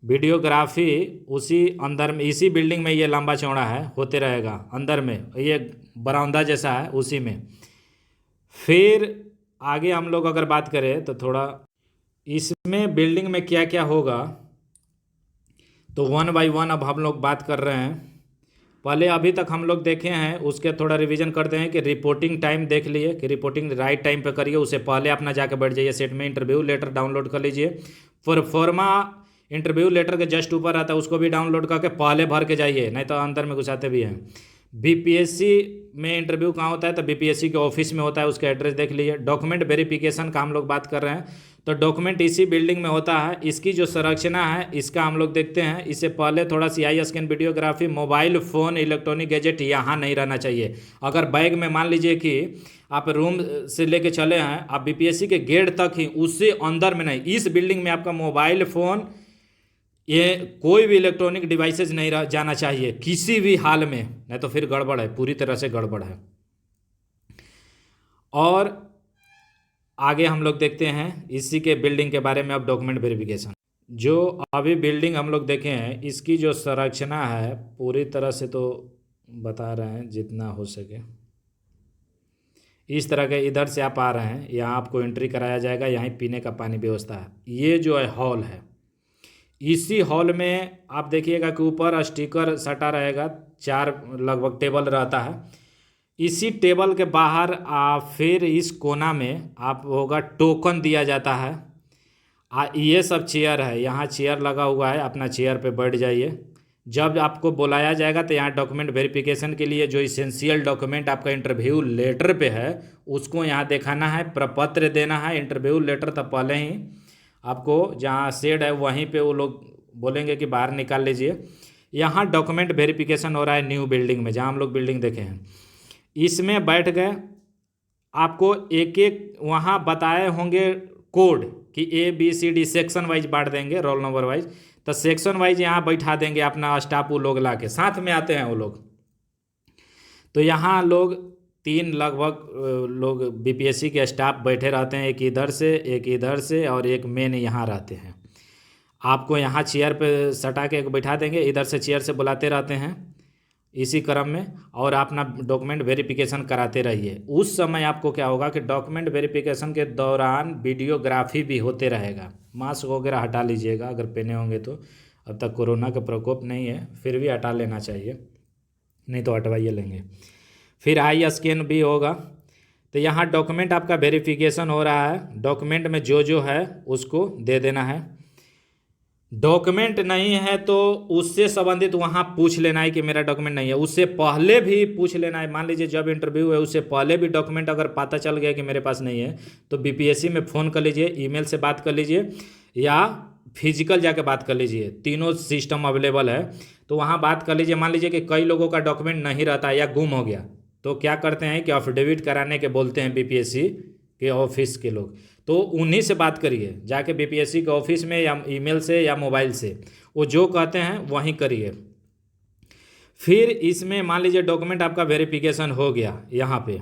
वीडियोग्राफी उसी अंदर में, इसी बिल्डिंग में, ये लंबा चौड़ा है, होते रहेगा अंदर में, ये बरामदा जैसा है उसी में। फिर आगे हम लोग अगर बात करें तो थोड़ा इसमें बिल्डिंग में क्या क्या होगा तो वन बाय वन अब हम लोग बात कर रहे हैं। पहले अभी तक हम लोग देखे हैं उसके थोड़ा रिवीजन करते हैं कि रिपोर्टिंग टाइम देख लिए कि रिपोर्टिंग राइट टाइम पे करिए। उससे पहले अपना जाके बैठ जाइए सेट में, इंटरव्यू लेटर डाउनलोड कर लीजिए। प्रोफॉर्मा इंटरव्यू लेटर के जस्ट ऊपर आता है, उसको भी डाउनलोड करके पहले भर के जाइए, नहीं तो अंदर में घुसाते भी हैं। बीपीएससी में इंटरव्यू कहाँ होता है तो बीपीएससी के ऑफिस में होता है, उसका एड्रेस देख लीजिए। डॉक्यूमेंट वेरिफिकेशन का हम लोग बात कर रहे हैं तो डॉक्यूमेंट इसी बिल्डिंग में होता है। इसकी जो संरचना है इसका हम लोग देखते हैं। इससे पहले थोड़ा C I scan, videography, mobile phone, electronic gadget यहाँ नहीं रहना चाहिए। अगर बैग में मान लीजिए कि आप रूम से लेके चले हैं, आप बीपीएससी के गेट तक ही, उससे अंदर में नहीं। इस बिल्डिंग में आपका मोबाइल फ़ोन, ये कोई भी इलेक्ट्रॉनिक डिवाइसेज नहीं जाना चाहिए किसी भी हाल में, नहीं तो फिर गड़बड़ है, पूरी तरह से गड़बड़ है। और आगे हम लोग देखते हैं इसी के बिल्डिंग के बारे में। अब डॉक्यूमेंट वेरिफिकेशन, जो अभी बिल्डिंग हम लोग देखे हैं, इसकी जो संरचना है पूरी तरह से तो बता रहे हैं जितना हो सके। इस तरह के इधर से आप आ रहे हैं, यहाँ आपको एंट्री कराया जाएगा, यहीं पीने का पानी व्यवस्था है। ये जो है हॉल है, इसी हॉल में आप देखिएगा कि ऊपर स्टिकर सटा रहेगा, 4 लगभग टेबल रहता है। इसी टेबल के बाहर फिर इस कोना में आप होगा टोकन दिया जाता है। ये सब चेयर है, यहाँ चेयर लगा हुआ है, अपना चेयर पे बैठ जाइए। जब आपको बुलाया जाएगा तो यहाँ डॉक्यूमेंट वेरिफिकेशन के लिए जो इसेंशियल डॉक्यूमेंट आपका इंटरव्यू लेटर पे है उसको यहाँ दिखाना है, प्रपत्र देना है। इंटरव्यू लेटर तो पहले ही आपको जहाँ शेड है वहीं पे वो लोग बोलेंगे कि बाहर निकाल लीजिए। यहाँ डॉक्यूमेंट वेरिफिकेशन हो रहा है न्यू बिल्डिंग में, जहाँ हम लोग बिल्डिंग देखे हैं। इसमें बैठ गए, आपको एक एक वहाँ बताए होंगे कोड कि ABCD सेक्शन वाइज बांट देंगे, रोल नंबर वाइज। तो सेक्शन वाइज यहाँ बैठा देंगे अपना स्टाफ, वो लोग ला के साथ में आते हैं वो लोग। तो यहाँ लोग 3 लगभग लोग बीपीएससी के स्टाफ बैठे रहते हैं, एक इधर से, एक इधर से और एक मेन यहाँ रहते हैं। आपको यहाँ चेयर पे सटा के एक बैठा देंगे, इधर से चेयर से बुलाते रहते हैं इसी क्रम में, और अपना डॉक्यूमेंट वेरिफिकेशन कराते रहिए। उस समय आपको क्या होगा कि डॉक्यूमेंट वेरिफिकेशन के दौरान वीडियोग्राफी भी होते रहेगा। मास्क वगैरह हटा लीजिएगा अगर पहने होंगे तो, अब तक कोरोना का प्रकोप नहीं है, फिर भी हटा लेना चाहिए, नहीं तो हटवाइए लेंगे। फिर आई स्कैन भी होगा। तो यहाँ डॉक्यूमेंट आपका वेरिफिकेशन हो रहा है, डॉक्यूमेंट में जो जो है उसको दे देना है। डॉक्यूमेंट नहीं है तो उससे संबंधित वहाँ पूछ लेना है कि मेरा डॉक्यूमेंट नहीं है। उससे पहले भी पूछ लेना है, मान लीजिए जब इंटरव्यू है उससे पहले भी डॉक्यूमेंट अगर पता चल गया कि मेरे पास नहीं है तो बीपीएससी में फ़ोन कर लीजिए, ईमेल से बात कर लीजिए या फिजिकल जाके बात कर लीजिए, तीनों सिस्टम अवेलेबल है। तो वहाँ बात कर लीजिए। मान लीजिए कि कई लोगों का डॉक्यूमेंट नहीं रहता या गुम हो गया, तो क्या करते हैं कि अफिडेविट कराने के बोलते हैं बीपीएससी के ऑफिस के लोग, तो उन्हीं से बात करिए जाके बीपीएससी के ऑफिस में, या ईमेल से या मोबाइल से, वो जो कहते हैं वहीं करिए। फिर इसमें मान लीजिए डॉक्यूमेंट आपका वेरिफिकेशन हो गया यहाँ पे,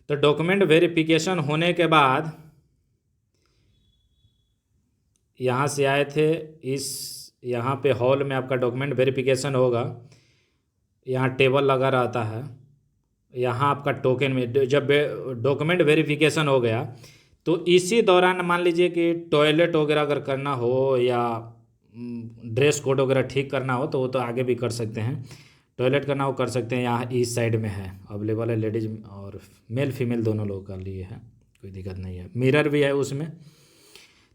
तो डॉक्यूमेंट वेरिफिकेशन होने के बाद यहाँ से आए थे, इस यहाँ पे हॉल में आपका डॉक्यूमेंट वेरिफिकेशन होगा। यहाँ टेबल लगा रहता है, यहाँ आपका टोकन में जब डॉक्यूमेंट वेरिफिकेशन हो गया तो इसी दौरान मान लीजिए कि टॉयलेट वगैरह अगर करना हो या ड्रेस कोड वगैरह ठीक करना हो तो वो तो आगे भी कर सकते हैं। टॉयलेट करना हो कर सकते हैं, यहाँ इस साइड में है, अवेलेबल है, लेडीज और मेल फीमेल दोनों लोगों का लिए है, कोई दिक्कत नहीं है। मिरर भी है उसमें।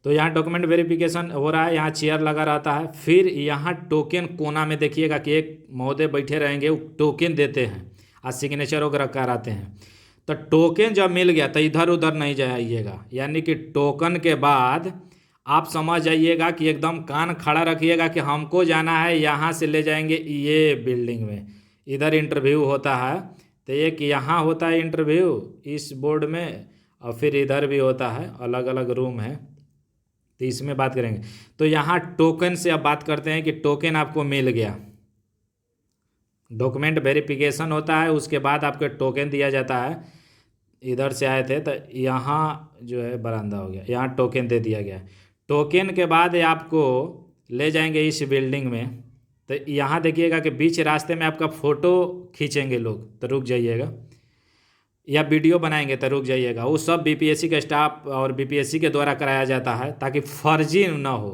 तो यहाँ डॉक्यूमेंट वेरिफिकेशन हो रहा है, यहाँ चेयर लगा रहता है। फिर यहाँ टोकन कोना में देखिएगा कि एक महोदय बैठे रहेंगे, वो टोकन देते हैं और सिग्नेचर वगैरह कराते हैं। तो टोकन जब मिल गया तो इधर उधर नहीं जाइएगा, यानी कि टोकन के बाद आप समझ जाइएगा कि एकदम कान खड़ा रखिएगा कि हमको जाना है, यहाँ से ले जाएंगे ये बिल्डिंग में, इधर इंटरव्यू होता है। तो एक यहाँ होता है इंटरव्यू इस बोर्ड में, और फिर इधर भी होता है, अलग अलग रूम है, तो इसमें बात करेंगे। तो यहाँ टोकन से अब बात करते हैं कि टोकन आपको मिल गया, डॉक्यूमेंट वेरिफिकेशन होता है, उसके बाद आपको टोकन दिया जाता है। इधर से आए थे तो यहाँ जो है बरामदा हो गया, यहाँ टोकन दे दिया गया। टोकन के बाद आपको ले जाएंगे इस बिल्डिंग में। तो यहाँ देखिएगा कि बीच रास्ते में आपका फ़ोटो खींचेंगे लोग, तो रुक जाइएगा, या वीडियो बनाएंगे तो रुक जाइएगा। वो सब बीपीएससी का स्टाफ और बीपीएससी के द्वारा कराया जाता है, ताकि फर्जी ना हो।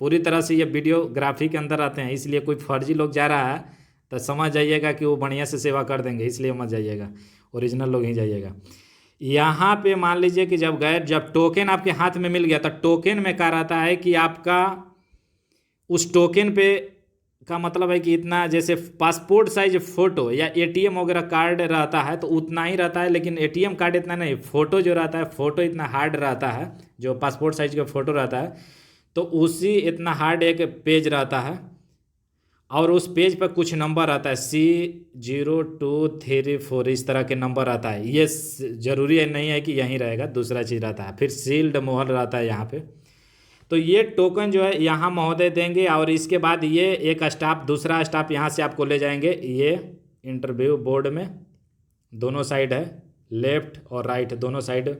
पूरी तरह से ये वीडियोग्राफी के अंदर आते हैं, इसलिए कोई फर्जी लोग जा रहा है तो समझ जाइएगा कि वो बढ़िया से सेवा कर देंगे, इसलिए मत जाइएगा, ओरिजिनल लोग ही जाइएगा। यहाँ पे मान लीजिए कि जब गए, जब टोकन आपके हाथ में मिल गया, तो टोकन में क्या रहता है कि आपका उस टोकन पे का मतलब है कि इतना, जैसे पासपोर्ट साइज फ़ोटो या एटीएम वगैरह कार्ड रहता है तो उतना ही रहता है, लेकिन एटीएम कार्ड इतना नहीं, फ़ोटो जो रहता है, फ़ोटो इतना हार्ड रहता है, जो पासपोर्ट साइज का फ़ोटो रहता है, तो उसी इतना हार्ड एक पेज रहता है, और उस पेज पर कुछ नंबर आता है, C0234, इस तरह के नंबर आता है। ये ज़रूरी नहीं है कि यहीं रहेगा, दूसरा चीज़ रहता है। फिर सील्ड मोहर रहता है यहाँ पे। तो ये टोकन जो है यहाँ महोदय देंगे, और इसके बाद ये एक स्टाफ, दूसरा स्टाफ यहाँ से आपको ले जाएंगे। ये इंटरव्यू बोर्ड में दोनों साइड है, लेफ़्ट और राइट दोनों साइड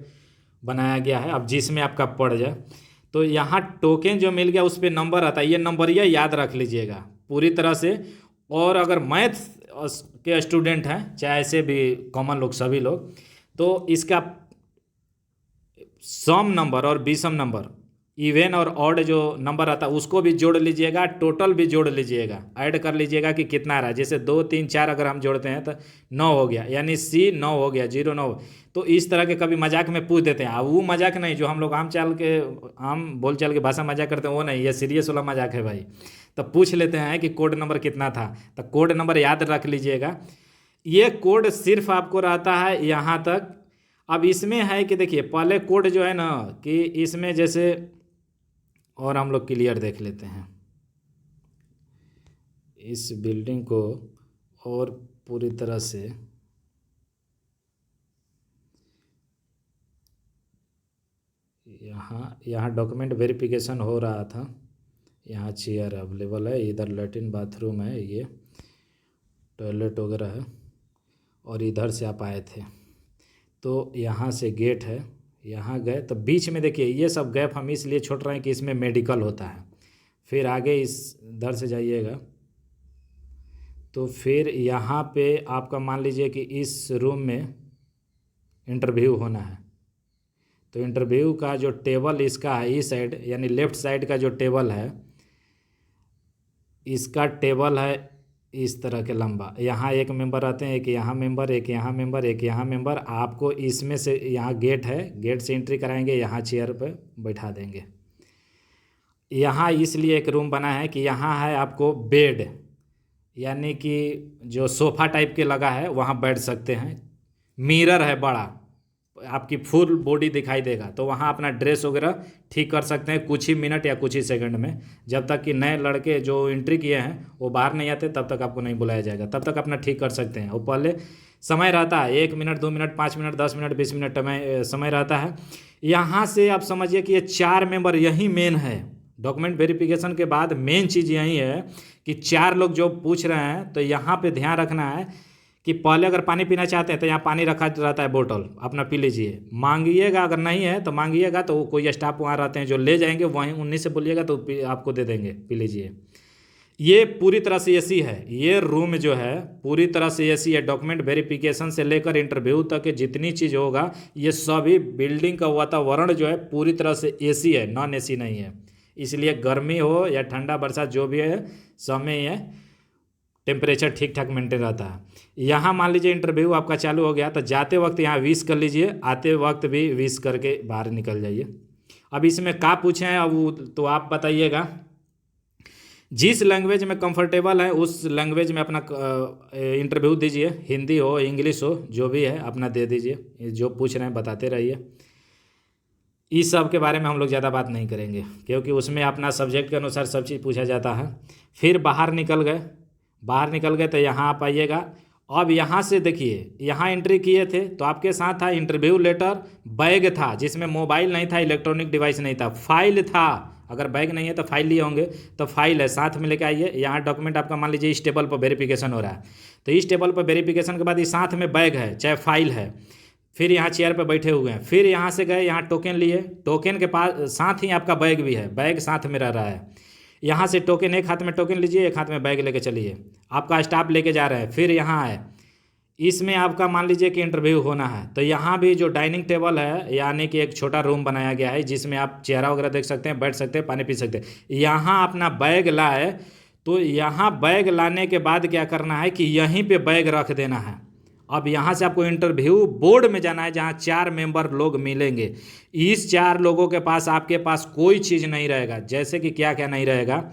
बनाया गया है, अब जिसमें आपका पड़ जाए। तो यहाँ टोकन जो मिल गया उस पर नंबर आता है, ये नंबर ये याद रख लीजिएगा पूरी तरह से। और अगर मैथ के स्टूडेंट हैं, चाहे ऐसे भी कॉमन लोग, सभी लोग, तो इसका सम नंबर और विषम नंबर, इवन और ऑड जो नंबर आता है उसको भी जोड़ लीजिएगा, टोटल भी जोड़ लीजिएगा, ऐड कर लीजिएगा कि कितना आ रहा है। जैसे 2 3 4 अगर हम जोड़ते हैं तो 9 हो गया, यानी C 9 हो गया, 0 9। तो इस तरह के कभी मजाक में पूछ देते हैं। अब वो मजाक नहीं जो हम लोग आम बोलचाल के भाषा मजाक करते हैं, वो नहीं, ये सीरियस वाला मजाक है भाई। तो पूछ लेते हैं कि कोड नंबर कितना था, तो कोड नंबर याद रख लीजिएगा। ये कोड सिर्फ आपको रहता है यहाँ तक। अब इसमें है कि देखिए, पहले कोड जो है ना, कि इसमें जैसे, और हम लोग क्लियर देख लेते हैं इस बिल्डिंग को, और पूरी तरह से यहाँ डॉक्यूमेंट वेरिफिकेशन हो रहा था। यहाँ चेयर अवेलेबल है, इधर लैट्रिन बाथरूम है, ये टॉयलेट वगैरह है, और इधर से आप आए थे तो यहाँ से गेट है, यहाँ गए तो बीच में देखिए ये सब गैप हम इसलिए छोड़ रहे हैं कि इसमें मेडिकल होता है। फिर आगे इस इधर से जाइएगा तो फिर यहाँ पे आपका मान लीजिए कि इस रूम में इंटरव्यू होना है। तो इंटरव्यू का जो टेबल इसका है इस साइड, यानी लेफ़्ट साइड का जो टेबल है, इसका टेबल है इस तरह के लंबा। यहाँ एक मेंबर आते हैं, एक यहाँ मेंबर, एक यहाँ मेंबर, एक यहाँ मेंबर। आपको इसमें से, यहाँ गेट है, गेट से एंट्री कराएंगे, यहाँ चेयर पे बैठा देंगे। यहाँ इसलिए एक रूम बना है कि यहाँ है आपको बेड, यानी कि जो सोफ़ा टाइप के लगा है वहाँ बैठ सकते हैं। मिरर है बड़ा, आपकी फुल बॉडी दिखाई देगा, तो वहाँ अपना ड्रेस वगैरह ठीक कर सकते हैं कुछ ही मिनट या कुछ ही सेकंड में। जब तक कि नए लड़के जो एंट्री किए हैं वो बाहर नहीं आते तब तक आपको नहीं बुलाया जाएगा, तब तक अपना ठीक कर सकते हैं। और पहले समय रहता है 1 minute, 2 minute, 5 minute, 10 minute, 20 minute समय रहता है। यहाँ से आप समझिए कि ये 4 मेंबर यही मेन है। डॉक्यूमेंट वेरिफिकेशन के बाद मेन चीज़ यही है कि 4 लोग जो पूछ रहे हैं, तो यहाँ पर ध्यान रखना है कि पहले अगर पानी पीना चाहते हैं तो यहाँ पानी रखा रहता है, बोतल अपना पी लीजिए, मांगिएगा, अगर नहीं है तो मांगिएगा, तो कोई स्टाफ वहाँ रहते हैं जो ले जाएंगे, वहीं उन्हीं से बोलिएगा तो आपको दे देंगे, पी लीजिए। ये पूरी तरह से एसी है, ये रूम जो है पूरी तरह से एसी है। डॉक्यूमेंट वेरिफिकेशन से लेकर इंटरव्यू तक जितनी चीज़ होगा, ये सभी बिल्डिंग का वातावरण जो है पूरी तरह से एसी है, नॉन एसी नहीं है। इसलिए गर्मी हो या ठंडा बरसात जो भी है, सब में है टेम्परेचर ठीक ठाक मेंटेन रहता है। यहाँ मान लीजिए इंटरव्यू आपका चालू हो गया, तो जाते वक्त यहाँ विश कर लीजिए, आते वक्त भी विश करके बाहर निकल जाइए। अब इसमें का पूछे हैं, अब तो आप बताइएगा। जिस लैंग्वेज में कंफर्टेबल है उस लैंग्वेज में अपना इंटरव्यू दीजिए, हिंदी हो इंग्लिश हो जो भी है अपना दे दीजिए, जो पूछ रहे हैं बताते रहिए। इस सब के बारे में हम लोग ज़्यादा बात नहीं करेंगे क्योंकि उसमें अपना सब्जेक्ट के अनुसार सब चीज़ पूछा जाता है। फिर बाहर निकल गए, बाहर निकल गए तो यहाँ आप आइएगा। अब यहाँ से देखिए, यहाँ एंट्री किए थे तो आपके साथ था इंटरव्यू लेटर, बैग था जिसमें मोबाइल नहीं था, इलेक्ट्रॉनिक डिवाइस नहीं था, फाइल था। अगर बैग नहीं है तो फाइल लिए होंगे, तो फाइल है साथ में लेके आइए। यहाँ डॉक्यूमेंट आपका मान लीजिए इस टेबल पर वेरिफिकेशन हो रहा है, तो इस टेबल पर वेरिफिकेशन के बाद इस साथ में बैग है चाहे फाइल है। फिर यहाँ चेयर पे बैठे हुए हैं, फिर यहाँ से गए, यहाँ टोकन लिए, टोकन के पास साथ ही आपका बैग भी है, बैग साथ में रह रहा है। यहाँ से टोकन, एक हाथ में टोकन लीजिए, एक हाथ में बैग लेके चलिए, आपका स्टाफ लेके जा रहे हैं। फिर यहाँ है, इसमें आपका मान लीजिए कि इंटरव्यू होना है, तो यहाँ भी जो डाइनिंग टेबल है यानी कि एक छोटा रूम बनाया गया है जिसमें आप चेहरा वगैरह देख सकते हैं, बैठ सकते हैं, पानी पी सकते हैं। यहाँ अपना बैग लाए तो यहाँ बैग लाने के बाद क्या करना है कि यहीं पे बैग रख देना है। अब यहाँ से आपको इंटरव्यू बोर्ड में जाना है जहाँ 4 मेंबर लोग मिलेंगे। इस 4 लोगों के पास आपके पास कोई चीज़ नहीं रहेगा। जैसे कि क्या क्या नहीं रहेगा,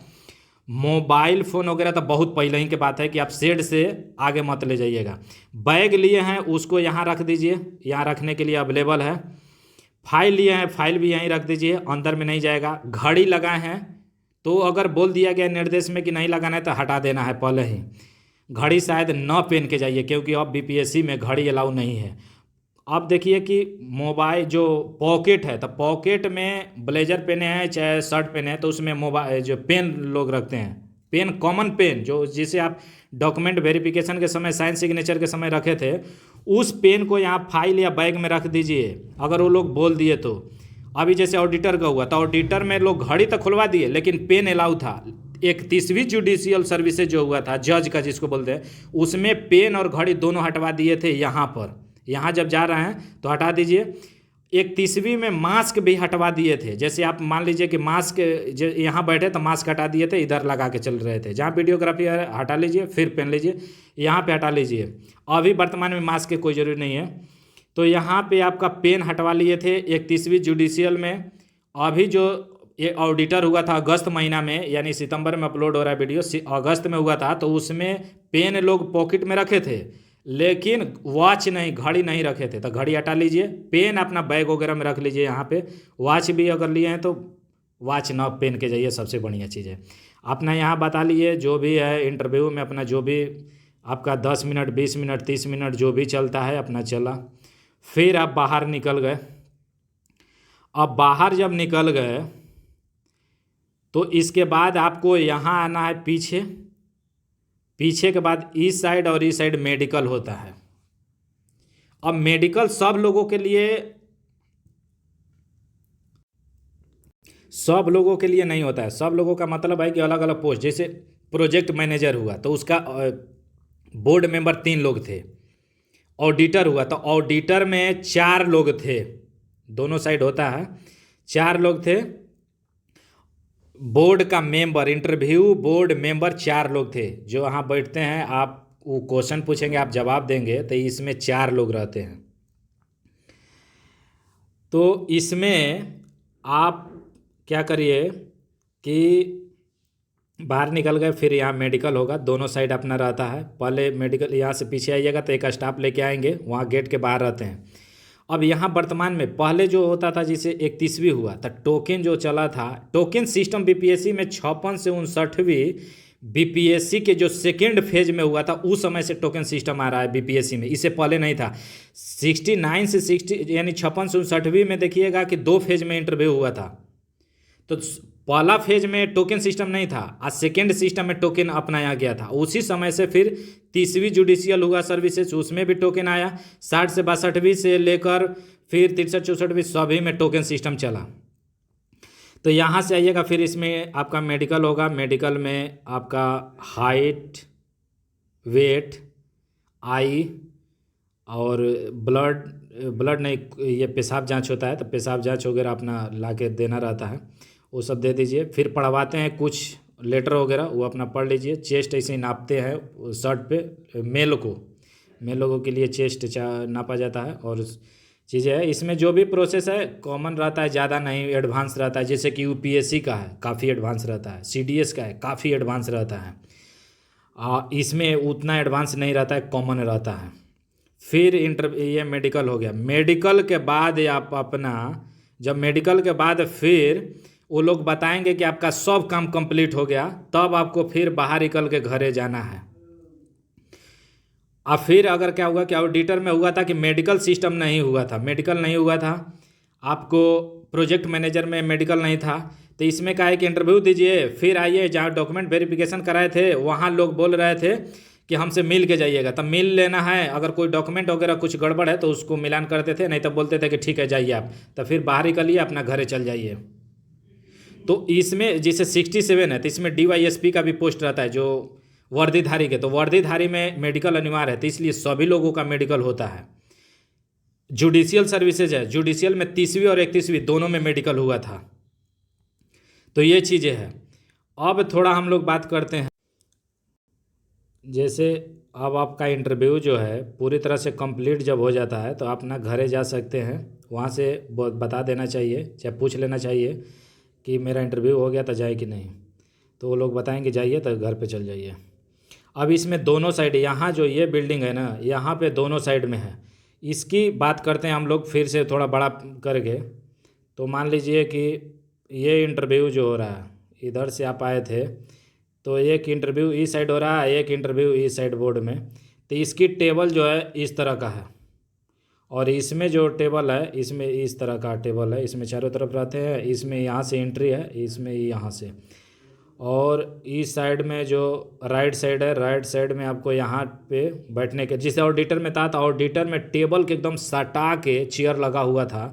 मोबाइल फ़ोन वगैरह तो बहुत पहले ही की बात है कि आप शेड से आगे मत ले जाइएगा। बैग लिए हैं उसको यहाँ रख दीजिए, यहाँ रखने के लिए अवेलेबल है। फाइल लिए हैं, फाइल भी यहीं रख दीजिए, अंदर में नहीं जाएगा। घड़ी लगाए हैं तो अगर बोल दिया गया निर्देश में कि नहीं लगाना है तो हटा देना है पहले ही। घड़ी शायद न पहन के जाइए क्योंकि अब बीपीएससी में घड़ी अलाउ नहीं है। अब देखिए कि मोबाइल जो पॉकेट है, तो पॉकेट में ब्लेजर पहने हैं चाहे शर्ट पहने हैं तो उसमें मोबाइल जो पेन लोग रखते हैं, पेन कॉमन पेन जो जिसे आप डॉक्यूमेंट वेरिफिकेशन के समय साइन सिग्नेचर के समय रखे थे, उस पेन को यहाँ फाइल या बैग में रख दीजिए अगर वो लोग बोल दिए तो। अभी जैसे ऑडिटर का हुआ तो ऑडिटर में लोग घड़ी तक खुलवा दिए लेकिन पेन अलाउ था। 31वीं जुडिशियल सर्विसेज जो हुआ था जज का जिसको बोलते हैं, उसमें पेन और घड़ी दोनों हटवा दिए थे। यहाँ पर यहाँ जब जा रहे हैं तो हटा दीजिए। 31वीं में मास्क भी हटवा दिए थे। जैसे आप मान लीजिए कि मास्क यहाँ बैठे तो मास्क हटा दिए थे, इधर लगा के चल रहे थे। जहाँ वीडियोग्राफी हटा लीजिए, फिर पहन लीजिए, यहाँ पे हटा लीजिए। अभी वर्तमान में मास्क की कोई ज़रूरी नहीं है। तो यहाँ पे आपका पेन हटवा लिए थे 31वीं जुडिशियल में। अभी जो ये ऑडिटर हुआ था अगस्त महीना में, यानी सितंबर में अपलोड हो रहा है वीडियो, अगस्त में हुआ था, तो उसमें पेन लोग पॉकेट में रखे थे लेकिन वॉच नहीं, घड़ी नहीं रखे थे। तो घड़ी हटा लीजिए, पेन अपना बैग वगैरह में रख लीजिए। यहाँ पे वॉच भी अगर लिए हैं तो वॉच ना पहन के जाइए, सबसे बढ़िया चीज़ है। अपना यहाँ बता लिए जो भी है इंटरव्यू में, अपना जो भी आपका 10 मिनट 20 मिनट 30 मिनट जो भी चलता है अपना चला। फिर आप बाहर निकल गए। अब बाहर जब निकल गए तो इसके बाद आपको यहाँ आना है पीछे। पीछे के बाद इस साइड और इस साइड मेडिकल होता है। अब मेडिकल सब लोगों के लिए नहीं होता है। सब लोगों का मतलब है कि अलग अलग पोस्ट, जैसे प्रोजेक्ट मैनेजर हुआ तो उसका बोर्ड मेंबर 3 लोग थे। ऑडिटर हुआ तो ऑडिटर में 4 लोग थे, दोनों साइड होता है, 4 लोग थे। बोर्ड का मेंबर, इंटरव्यू बोर्ड मेंबर 4 लोग थे जो वहाँ बैठते हैं। आप वो क्वेश्चन पूछेंगे, आप जवाब देंगे, तो इसमें 4 लोग रहते हैं। तो इसमें आप क्या करिए कि बाहर निकल गए, फिर यहाँ मेडिकल होगा, दोनों साइड अपना रहता है। पहले मेडिकल यहाँ से पीछे आइएगा तो एक स्टाफ लेके आएंगे, वहाँ गेट के बाहर रहते हैं। अब यहाँ वर्तमान में पहले जो होता था जिसे 31वीं हुआ तो टोकन जो चला था, टोकन सिस्टम बीपीएससी में 56 से 59वीं बीपीएससी के जो सेकेंड फेज में हुआ था उस समय से टोकन सिस्टम आ रहा है बीपीएससी में, इससे पहले नहीं था। 69 से 60 यानी 56 से 59वीं में देखिएगा कि 2 फेज में इंटरव्यू हुआ था। तो पहला फेज में टोकन सिस्टम नहीं था और सेकेंड सिस्टम में टोकन अपनाया गया था। उसी समय से फिर 30वीं जुडिशियल हुआ सर्विसेज, उसमें भी टोकन आया। 60 से 62वीं से लेकर फिर 63-64वीं सभी में टोकन सिस्टम चला। तो यहाँ से आइएगा, फिर इसमें आपका मेडिकल होगा। मेडिकल में आपका हाइट, वेट, आई और ब्लड नहीं, ये पेशाब जांच होता है तो पेशाब जांच वगैरह अपना ला के देना रहता है, वो सब दे दीजिए। फिर पढ़वाते हैं कुछ लेटर वगैरह, वो अपना पढ़ लीजिए। चेस्ट ऐसे ही नापते हैं शर्ट पे, मेल लोगों के लिए चेस्ट नापा जाता है और चीज़ें है। इसमें जो भी प्रोसेस है कॉमन रहता है, ज़्यादा नहीं एडवांस रहता है। जैसे कि यूपीएससी का है काफ़ी एडवांस रहता है, सीडीएस का है काफ़ी एडवांस रहता है। इसमें उतना एडवांस नहीं रहता है, कॉमन रहता है। फिर ये मेडिकल हो गया। मेडिकल के बाद आप अपना, जब मेडिकल के बाद फिर वो लोग बताएंगे कि आपका सब काम कंप्लीट हो गया, तब आपको फिर बाहर निकल के घरे जाना है। अब फिर अगर क्या हुआ कि ऑडिटर में हुआ था कि मेडिकल सिस्टम नहीं हुआ था, मेडिकल नहीं हुआ था, आपको प्रोजेक्ट मैनेजर में मेडिकल नहीं था, तो इसमें क्या है कि इंटरव्यू दीजिए, फिर आइए जहाँ डॉक्यूमेंट वेरिफिकेशन कराए थे वहाँ लोग बोल रहे थे कि हमसे मिल के जाइएगा, तब मिल लेना है। अगर कोई डॉक्यूमेंट वगैरह कुछ गड़बड़ है तो उसको मिलान करते थे, नहीं तो बोलते थे कि ठीक है जाइए आप, तो फिर बाहर निकलिए अपना घरे चल जाइए। तो इसमें जैसे 67 है तो इसमें डीवाईएसपी का भी पोस्ट रहता है जो वर्दीधारी के, तो वर्दीधारी में मेडिकल अनिवार्य है, तो इसलिए सभी लोगों का मेडिकल होता है। जुडिशियल सर्विसेज है, जुडिशियल में 30वीं और 31वीं दोनों में मेडिकल हुआ था। तो ये चीज़ें हैं। अब थोड़ा हम लोग बात करते हैं, जैसे अब आपका इंटरव्यू जो है पूरी तरह से कंप्लीट जब हो जाता है तो आप अपना घरे जा सकते हैं। वहाँ से बता देना चाहिए, चाहे पूछ लेना चाहिए कि मेरा इंटरव्यू हो गया था, जाए कि नहीं, तो वो लोग बताएंगे जाइए, तो घर पे चल जाइए। अब इसमें दोनों साइड, यहाँ जो ये बिल्डिंग है ना, यहाँ पे दोनों साइड में है। इसकी बात करते हैं हम लोग फिर से थोड़ा बड़ा करके। तो मान लीजिए कि ये इंटरव्यू जो हो रहा है, इधर से आप आए थे, तो एक इंटरव्यू इस साइड हो रहा है, एक इंटरव्यू इस साइड बोर्ड में। तो इसकी टेबल जो है इस तरह का है, और इसमें जो टेबल है इसमें इस तरह का टेबल है, इसमें चारों तरफ रहते हैं, इसमें यहाँ से एंट्री है, इसमें यहाँ से, और इस साइड में जो राइट साइड है, राइट साइड में आपको यहाँ पे बैठने के, जिसे ऑडिटर में था, तो ऑडिटर में टेबल के एकदम सटा के चेयर लगा हुआ था,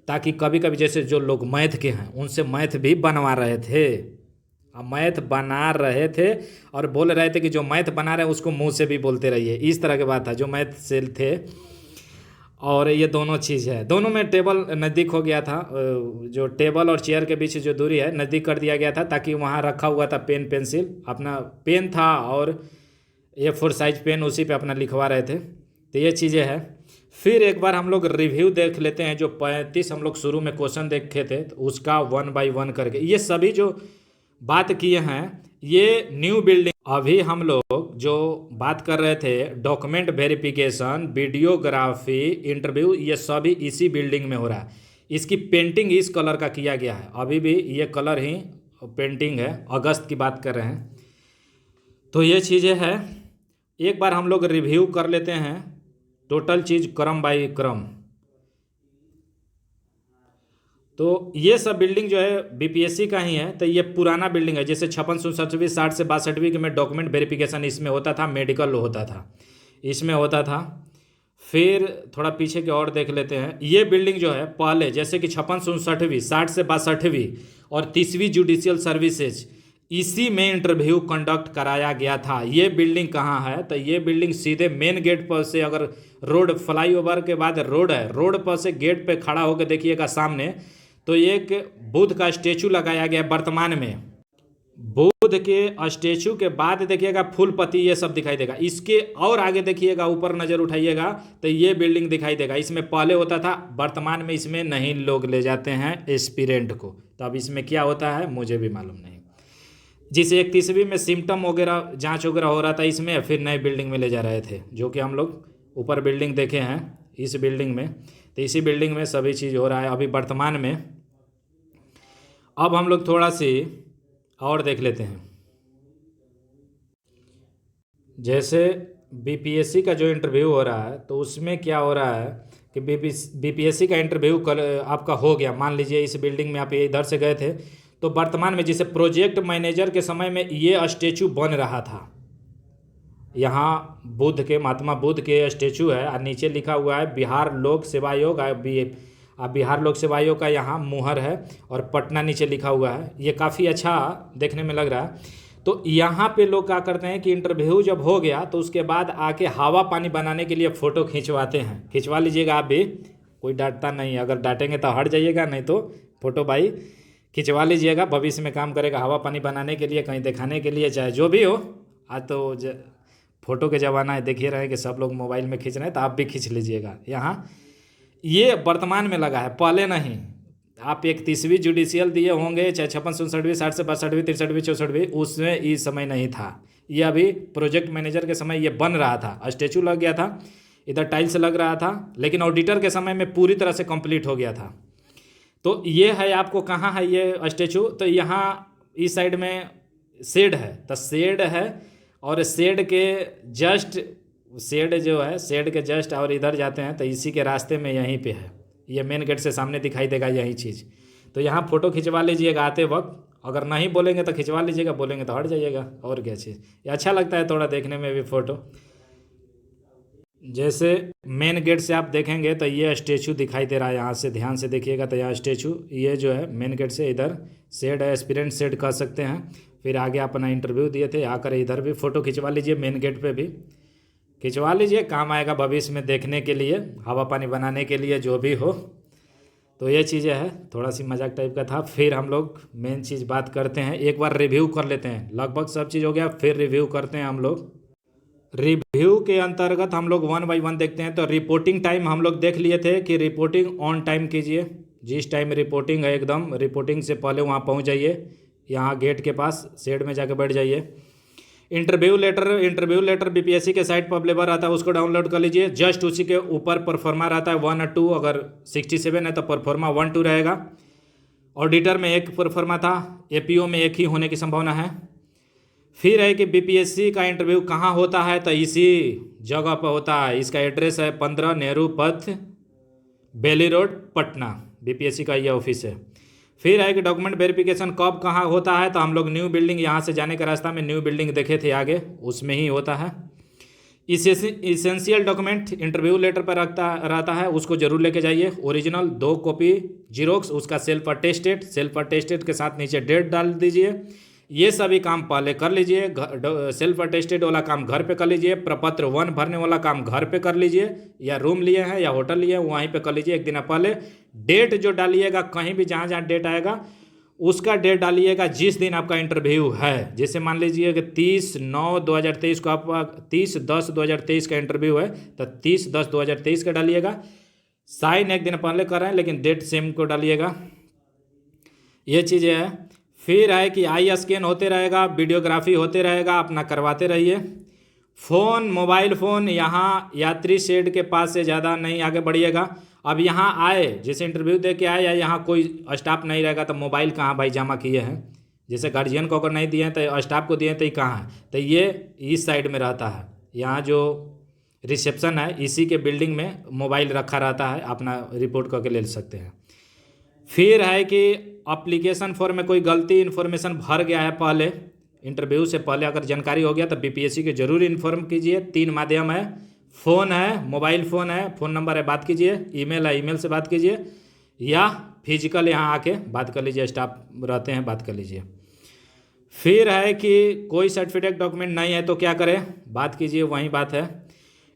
ताकि कभी कभी जैसे जो लोग मैथ के हैं उनसे मैथ भी बनवा रहे थे, मैथ बना रहे थे और बोल रहे थे कि जो मैथ बना रहे हैं उसको मुंह से भी बोलते रहिए, इस तरह की बात था जो मैथ से थे। और ये दोनों चीज़ है, दोनों में टेबल नज़दीक हो गया था, जो टेबल और चेयर के बीच जो दूरी है नज़दीक कर दिया गया था, ताकि वहाँ रखा हुआ था पेन पेंसिल, अपना पेन था और A4 साइज पेन, उसी पे अपना लिखवा रहे थे। तो ये चीज़ें हैं। फिर एक बार हम लोग रिव्यू देख लेते हैं, जो 35 हम लोग शुरू में क्वेश्चन देखे थे, तो उसका 1 बाय 1 करके ये सभी जो बात किए हैं, ये न्यू बिल्डिंग। अभी हम लोग जो बात कर रहे थे डॉक्यूमेंट वेरिफिकेशन, वीडियोग्राफी, इंटरव्यू, ये सभी इसी बिल्डिंग में हो रहा है। इसकी पेंटिंग इस कलर का किया गया है, अभी भी ये कलर ही पेंटिंग है, अगस्त की बात कर रहे हैं। तो ये चीज़ें हैं। एक बार हम लोग रिव्यू कर लेते हैं टोटल चीज़ क्रम बाय क्रम। तो ये सब बिल्डिंग जो है बीपीएससी का ही है। तो ये पुराना बिल्डिंग है, जैसे 56, 67, 60 से 62 के में डॉक्यूमेंट वेरिफिकेशन इसमें होता था, मेडिकल होता था, इसमें होता था। फिर थोड़ा पीछे के और देख लेते हैं। ये बिल्डिंग जो है पहले जैसे कि 56, 59वीं, 60 से 62वीं और 30वीं जुडिशियल सर्विसेज, इसी में इंटरव्यू कंडक्ट कराया गया था। ये बिल्डिंग कहाँ है, तो ये बिल्डिंग सीधे मेन गेट पर से, अगर रोड फ्लाईओवर के बाद रोड है, रोड पर से गेट पे खड़ा होकर देखिएगा सामने, तो एक बुद्ध का स्टेचू लगाया गया वर्तमान में। बुद्ध के स्टेचू के बाद देखिएगा फूल पत्ती ये सब दिखाई देगा। इसके और आगे देखिएगा, ऊपर नज़र उठाइएगा तो ये बिल्डिंग दिखाई देगा। इसमें पहले होता था, वर्तमान में इसमें नहीं लोग ले जाते हैं एस्पिरेंट को। तो अब इसमें क्या होता है मुझे भी मालूम नहीं। जिस 31वीं में सिम्टम वगैरह जांच वगैरह हो रहा था इसमें, फिर नए बिल्डिंग में ले जा रहे थे, जो कि हम लोग ऊपर बिल्डिंग देखे हैं इस बिल्डिंग में। तो इसी बिल्डिंग में सभी चीज़ हो रहा है अभी वर्तमान में। अब हम लोग थोड़ा सी और देख लेते हैं, जैसे बीपीएससी का जो इंटरव्यू हो रहा है, तो उसमें क्या हो रहा है कि बीपीएससी का इंटरव्यू कल आपका हो गया। मान लीजिए इस बिल्डिंग में आप इधर से गए थे, तो वर्तमान में जैसे प्रोजेक्ट मैनेजर के समय में ये स्टेचू बन रहा था, यहाँ बुद्ध के, महात्मा बुद्ध के स्टेचू है, और नीचे लिखा हुआ है बिहार लोक सेवा आयोग। बिहार लोक सेवा आयोग का यहाँ मुहर है और पटना नीचे लिखा हुआ है। ये काफ़ी अच्छा देखने में लग रहा है। तो यहाँ पे लोग क्या करते हैं कि इंटरव्यू जब हो गया तो उसके बाद आके हवा पानी बनाने के लिए फ़ोटो खिंचवाते हैं। खिंचवा लीजिएगा आप भी, कोई डांटता नहीं, अगर डांटेंगे तो हट जाइएगा, नहीं तो फ़ोटो भाई खिंचवा लीजिएगा, भविष्य में काम करेगा हवा पानी बनाने के लिए, कहीं दिखाने के लिए, चाहे जो भी हो। आज तो फ़ोटो के ज़माना है, देखिए रहे कि सब लोग मोबाइल में खींच रहे हैं, तो आप भी खींच लीजिएगा। यहाँ ये वर्तमान में लगा है, पहले नहीं। आप 31वीं जुडिशियल दिए होंगे, चाहे 56, 67, 60 से 62, 63, 64, उसमें इस समय नहीं था। ये अभी प्रोजेक्ट मैनेजर के समय ये बन रहा था, स्टेचू लग गया था, इधर टाइल्स लग रहा था, लेकिन ऑडिटर के समय में पूरी तरह से कंप्लीट हो गया था। तो ये है आपको, कहाँ है ये स्टेचू, तो यहाँ इस साइड में शेड है, तो शेड है, और शेड के जस्ट, शेड जो है शेड के जस्ट और इधर जाते हैं तो इसी के रास्ते में यहीं पे है, ये मेन गेट से सामने दिखाई देगा यही चीज़। तो यहाँ फ़ोटो खिंचवा लीजिएगा आते वक्त, अगर नहीं बोलेंगे तो खिंचवा लीजिएगा, बोलेंगे तो हट जाइएगा, और क्या चीज़। ये अच्छा लगता है थोड़ा देखने में भी फ़ोटो। जैसे मेन गेट से आप देखेंगे तो ये स्टेचू दिखाई दे रहा है, यहाँ से ध्यान से देखिएगा तो यहाँ स्टेचू, ये जो है मेन गेट से इधर शेड है, एस्पिरेंट शेड कह सकते हैं। फिर आगे अपना इंटरव्यू दिए थे, आकर इधर भी फ़ोटो खिंचवा लीजिए, मेन गेट पे भी खिंचवा लीजिए, काम आएगा भविष्य में देखने के लिए, हवा पानी बनाने के लिए, जो भी हो। तो ये चीज़ें है, थोड़ा सी मजाक टाइप का था। फिर हम लोग मेन चीज़ बात करते हैं, एक बार रिव्यू कर लेते हैं, लगभग सब चीज़ हो गया, फिर रिव्यू करते हैं हम लोग। रिव्यू के अंतर्गत हम लोग 1 बाई 1 देखते हैं। तो रिपोर्टिंग टाइम हम लोग देख लिए थे कि रिपोर्टिंग ऑन टाइम कीजिए, जिस टाइम रिपोर्टिंग है एकदम रिपोर्टिंग से पहले वहाँ पहुँच जाइए, यहाँ गेट के पास शेड में जाकर बैठ जाइए। इंटरव्यू लेटर बीपीएससी के साइट पर अवेलेबल रहता है, उसको डाउनलोड कर लीजिए। जस्ट उसी के ऊपर परफॉर्मा रहता है 1 और 2, अगर 67 है तो परफॉर्मा 1, 2 रहेगा। ऑडिटर में एक परफॉर्मा था, एपीओ में एक ही होने की संभावना है। फिर है कि बीपीएससी का इंटरव्यू कहाँ होता है, तो इसी जगह पर होता है। इसका एड्रेस है 15 नेहरू पथ, बेली रोड, पटना, बीपीएससी का यह ऑफिस है। फिर है कि डॉक्यूमेंट वेरिफिकेशन कब कहाँ होता है, तो हम लोग न्यू बिल्डिंग, यहाँ से जाने के रास्ता में न्यू बिल्डिंग देखे थे आगे, उसमें ही होता है। इसेंशियल डॉक्यूमेंट इंटरव्यू लेटर पर रहता है, उसको जरूर लेके जाइए। ओरिजिनल 2 कॉपी जीरोक्स, उसका सेल्फ अटेस्टेड के साथ नीचे डेट डाल दीजिए। ये सभी काम पहले कर लीजिए, सेल्फ अटेस्टेड वाला काम घर पे कर लीजिए, प्रपत्र 1 भरने वाला काम घर पे कर लीजिए, या रूम लिए हैं या होटल लिए हैं वहीं पे कर लीजिए एक दिन पहले। डेट जो डालिएगा, कहीं भी जहाँ जहाँ डेट आएगा उसका डेट डालिएगा जिस दिन आपका इंटरव्यू है। जैसे मान लीजिए कि 30/9/2023 को आपका 30/10/2023 का इंटरव्यू है, तो 30/10/2023 का डालिएगा। साइन एक दिन पहले कर रहे हैं लेकिन डेट सेम को डालिएगा, ये चीज़ें है। फिर है कि आई स्कैन होते रहेगा, वीडियोग्राफी होते रहेगा, अपना करवाते रहिए। फ़ोन, मोबाइल फ़ोन यहाँ यात्री शेड के पास से ज़्यादा नहीं आगे बढ़िएगा। अब यहाँ आए, जैसे इंटरव्यू दे के आए या यहाँ कोई स्टाफ नहीं रहेगा तो मोबाइल कहाँ भाई जमा किए हैं, जैसे गार्जियन को अगर नहीं दिए हैं तो स्टाफ को दिए हैं तो ये कहाँ है, तो ये इस साइड में रहता है। यहाँ जो रिसेप्शन है इसी के बिल्डिंग में मोबाइल रखा रहता है, अपना रिपोर्ट करके ले सकते हैं। फिर है कि एप्लीकेशन फॉर्म में कोई गलती इन्फॉर्मेशन भर गया है पहले, इंटरव्यू से पहले अगर जानकारी हो गया तो बीपीएससी के जरूर इन्फॉर्म कीजिए। 3 माध्यम है, फ़ोन है, मोबाइल फ़ोन है, फ़ोन नंबर है, बात कीजिए, ईमेल है, ईमेल से बात कीजिए, या फिजिकल यहाँ आके बात कर लीजिए, स्टाफ रहते हैं बात कर लीजिए। फिर है कि कोई सर्टिफिकेट डॉक्यूमेंट नहीं है तो क्या करें, बात कीजिए, वही बात है।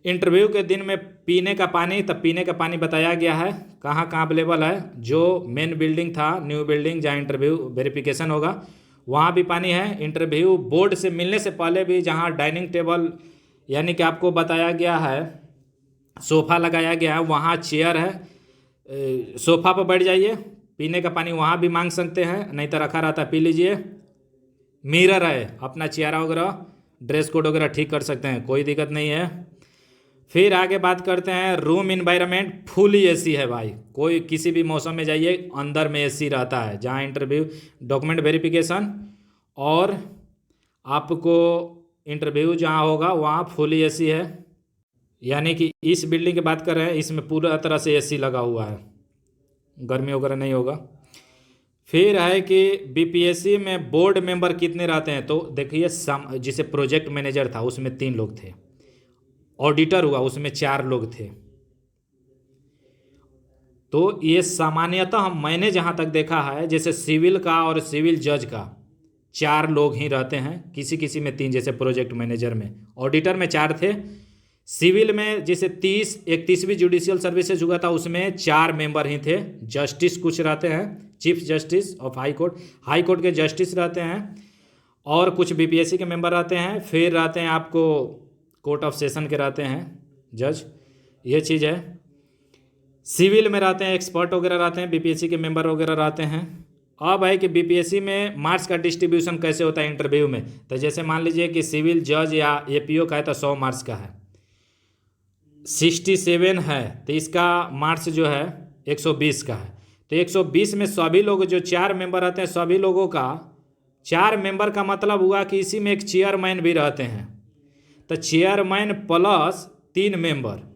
इंटरव्यू के दिन में पीने का पानी, तब पीने का पानी बताया गया है कहाँ कहाँ अवेलेबल है। जो मेन बिल्डिंग था, न्यू बिल्डिंग जहाँ इंटरव्यू वेरिफिकेशन होगा वहाँ भी पानी है। इंटरव्यू बोर्ड से मिलने से पहले भी जहाँ डाइनिंग टेबल यानी कि आपको बताया गया है सोफ़ा लगाया गया है, वहाँ चेयर है, सोफ़ा पर बैठ जाइए। पीने का पानी वहाँ भी मांग सकते हैं, नहीं तो रखा रहता पी लीजिए। मिरर है, अपना चेहरा वगैरह ड्रेस कोड वगैरह ठीक कर सकते हैं, कोई दिक्कत नहीं है। फिर आगे बात करते हैं रूम इन्वायरमेंट, फुली एसी है भाई, कोई किसी भी मौसम में जाइए अंदर में एसी रहता है। जहाँ इंटरव्यू डॉक्यूमेंट वेरिफिकेशन और आपको इंटरव्यू जहाँ होगा वहाँ फुली एसी है, यानी कि इस बिल्डिंग की बात कर रहे हैं, इसमें पूरा तरह से एसी लगा हुआ है, गर्मी वगैरह नहीं होगा। फिर है कि बीपीएससी में बोर्ड मेंबर कितने रहते हैं, तो देखिए जिसे प्रोजेक्ट मैनेजर था उसमें 3 लोग थे, ऑडिटर हुआ उसमें 4 लोग थे। तो ये सामान्यतः मैंने जहाँ तक देखा है, जैसे सिविल का और सिविल जज का 4 लोग ही रहते हैं, किसी किसी में 3, जैसे प्रोजेक्ट मैनेजर में। ऑडिटर में 4 थे। सिविल में जैसे 31वीं जुडिशियल सर्विसेज हुआ था उसमें 4 मेंबर ही थे। जस्टिस कुछ रहते हैं, chief justice of high court के जस्टिस रहते हैं, और कुछ बीपीएससी के मेंबर रहते हैं। फिर रहते हैं आपको कोर्ट ऑफ सेशन के रहते हैं जज, ये चीज़ है। सिविल में रहते हैं, एक्सपर्ट वगैरह रहते हैं, बीपीएससी के मेंबर वगैरह रहते हैं। अब है कि बीपीएससी में मार्क्स का डिस्ट्रीब्यूशन कैसे होता है इंटरव्यू में। तो जैसे मान लीजिए कि सिविल जज या एपीओ का है तो 100 मार्क्स का है, 67 है तो इसका मार्क्स जो है 120 का है। तो 120 में सभी लोग जो 4 मेंबर रहते हैं, सभी लोगों का 4 मेंबर का मतलब हुआ कि इसी में एक चेयरमैन भी रहते हैं। तो चेयरमैन प्लस 3 मेंबर,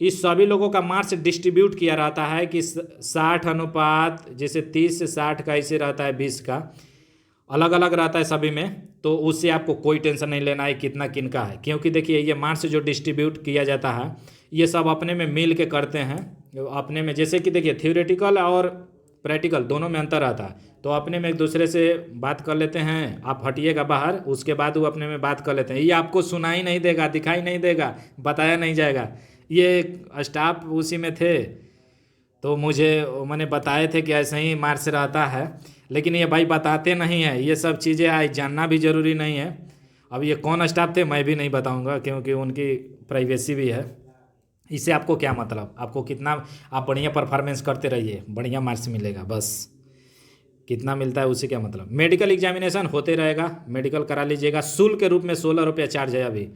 इस सभी लोगों का मार्क्स डिस्ट्रीब्यूट किया रहता है कि 60 अनुपात, जैसे 30 से 60 का ऐसे रहता है, 20 का अलग अलग रहता है सभी में। तो उससे आपको कोई टेंशन नहीं लेना है कितना किन का है, क्योंकि देखिए ये मार्क्स जो डिस्ट्रीब्यूट किया जाता है ये सब अपने में मिल के करते हैं अपने में। जैसे कि देखिए थ्योरेटिकल और प्रैक्टिकल दोनों में अंतर आता है, तो अपने में एक दूसरे से बात कर लेते हैं, आप हटिएगा बाहर, उसके बाद वो अपने में बात कर लेते हैं। ये आपको सुनाई नहीं देगा, दिखाई नहीं देगा, बताया नहीं जाएगा। ये स्टाफ उसी में थे तो मुझे मैंने बताए थे कि ऐसे ही मार्क्स रहता है, लेकिन ये भाई बताते नहीं है, ये सब चीज़ें आज जानना भी ज़रूरी नहीं है। अब ये कौन स्टाफ थे मैं भी नहीं बताऊंगा, क्योंकि उनकी प्राइवेसी भी है। इससे आपको क्या मतलब, आपको कितना, आप बढ़िया परफॉर्मेंस करते रहिए, बढ़िया मार्क्स मिलेगा, बस कितना मिलता है उससे क्या मतलब। मेडिकल एग्जामिनेशन होते रहेगा, मेडिकल करा लीजिएगा। शुल्क के रूप में 16 रुपया चार्ज है अभी।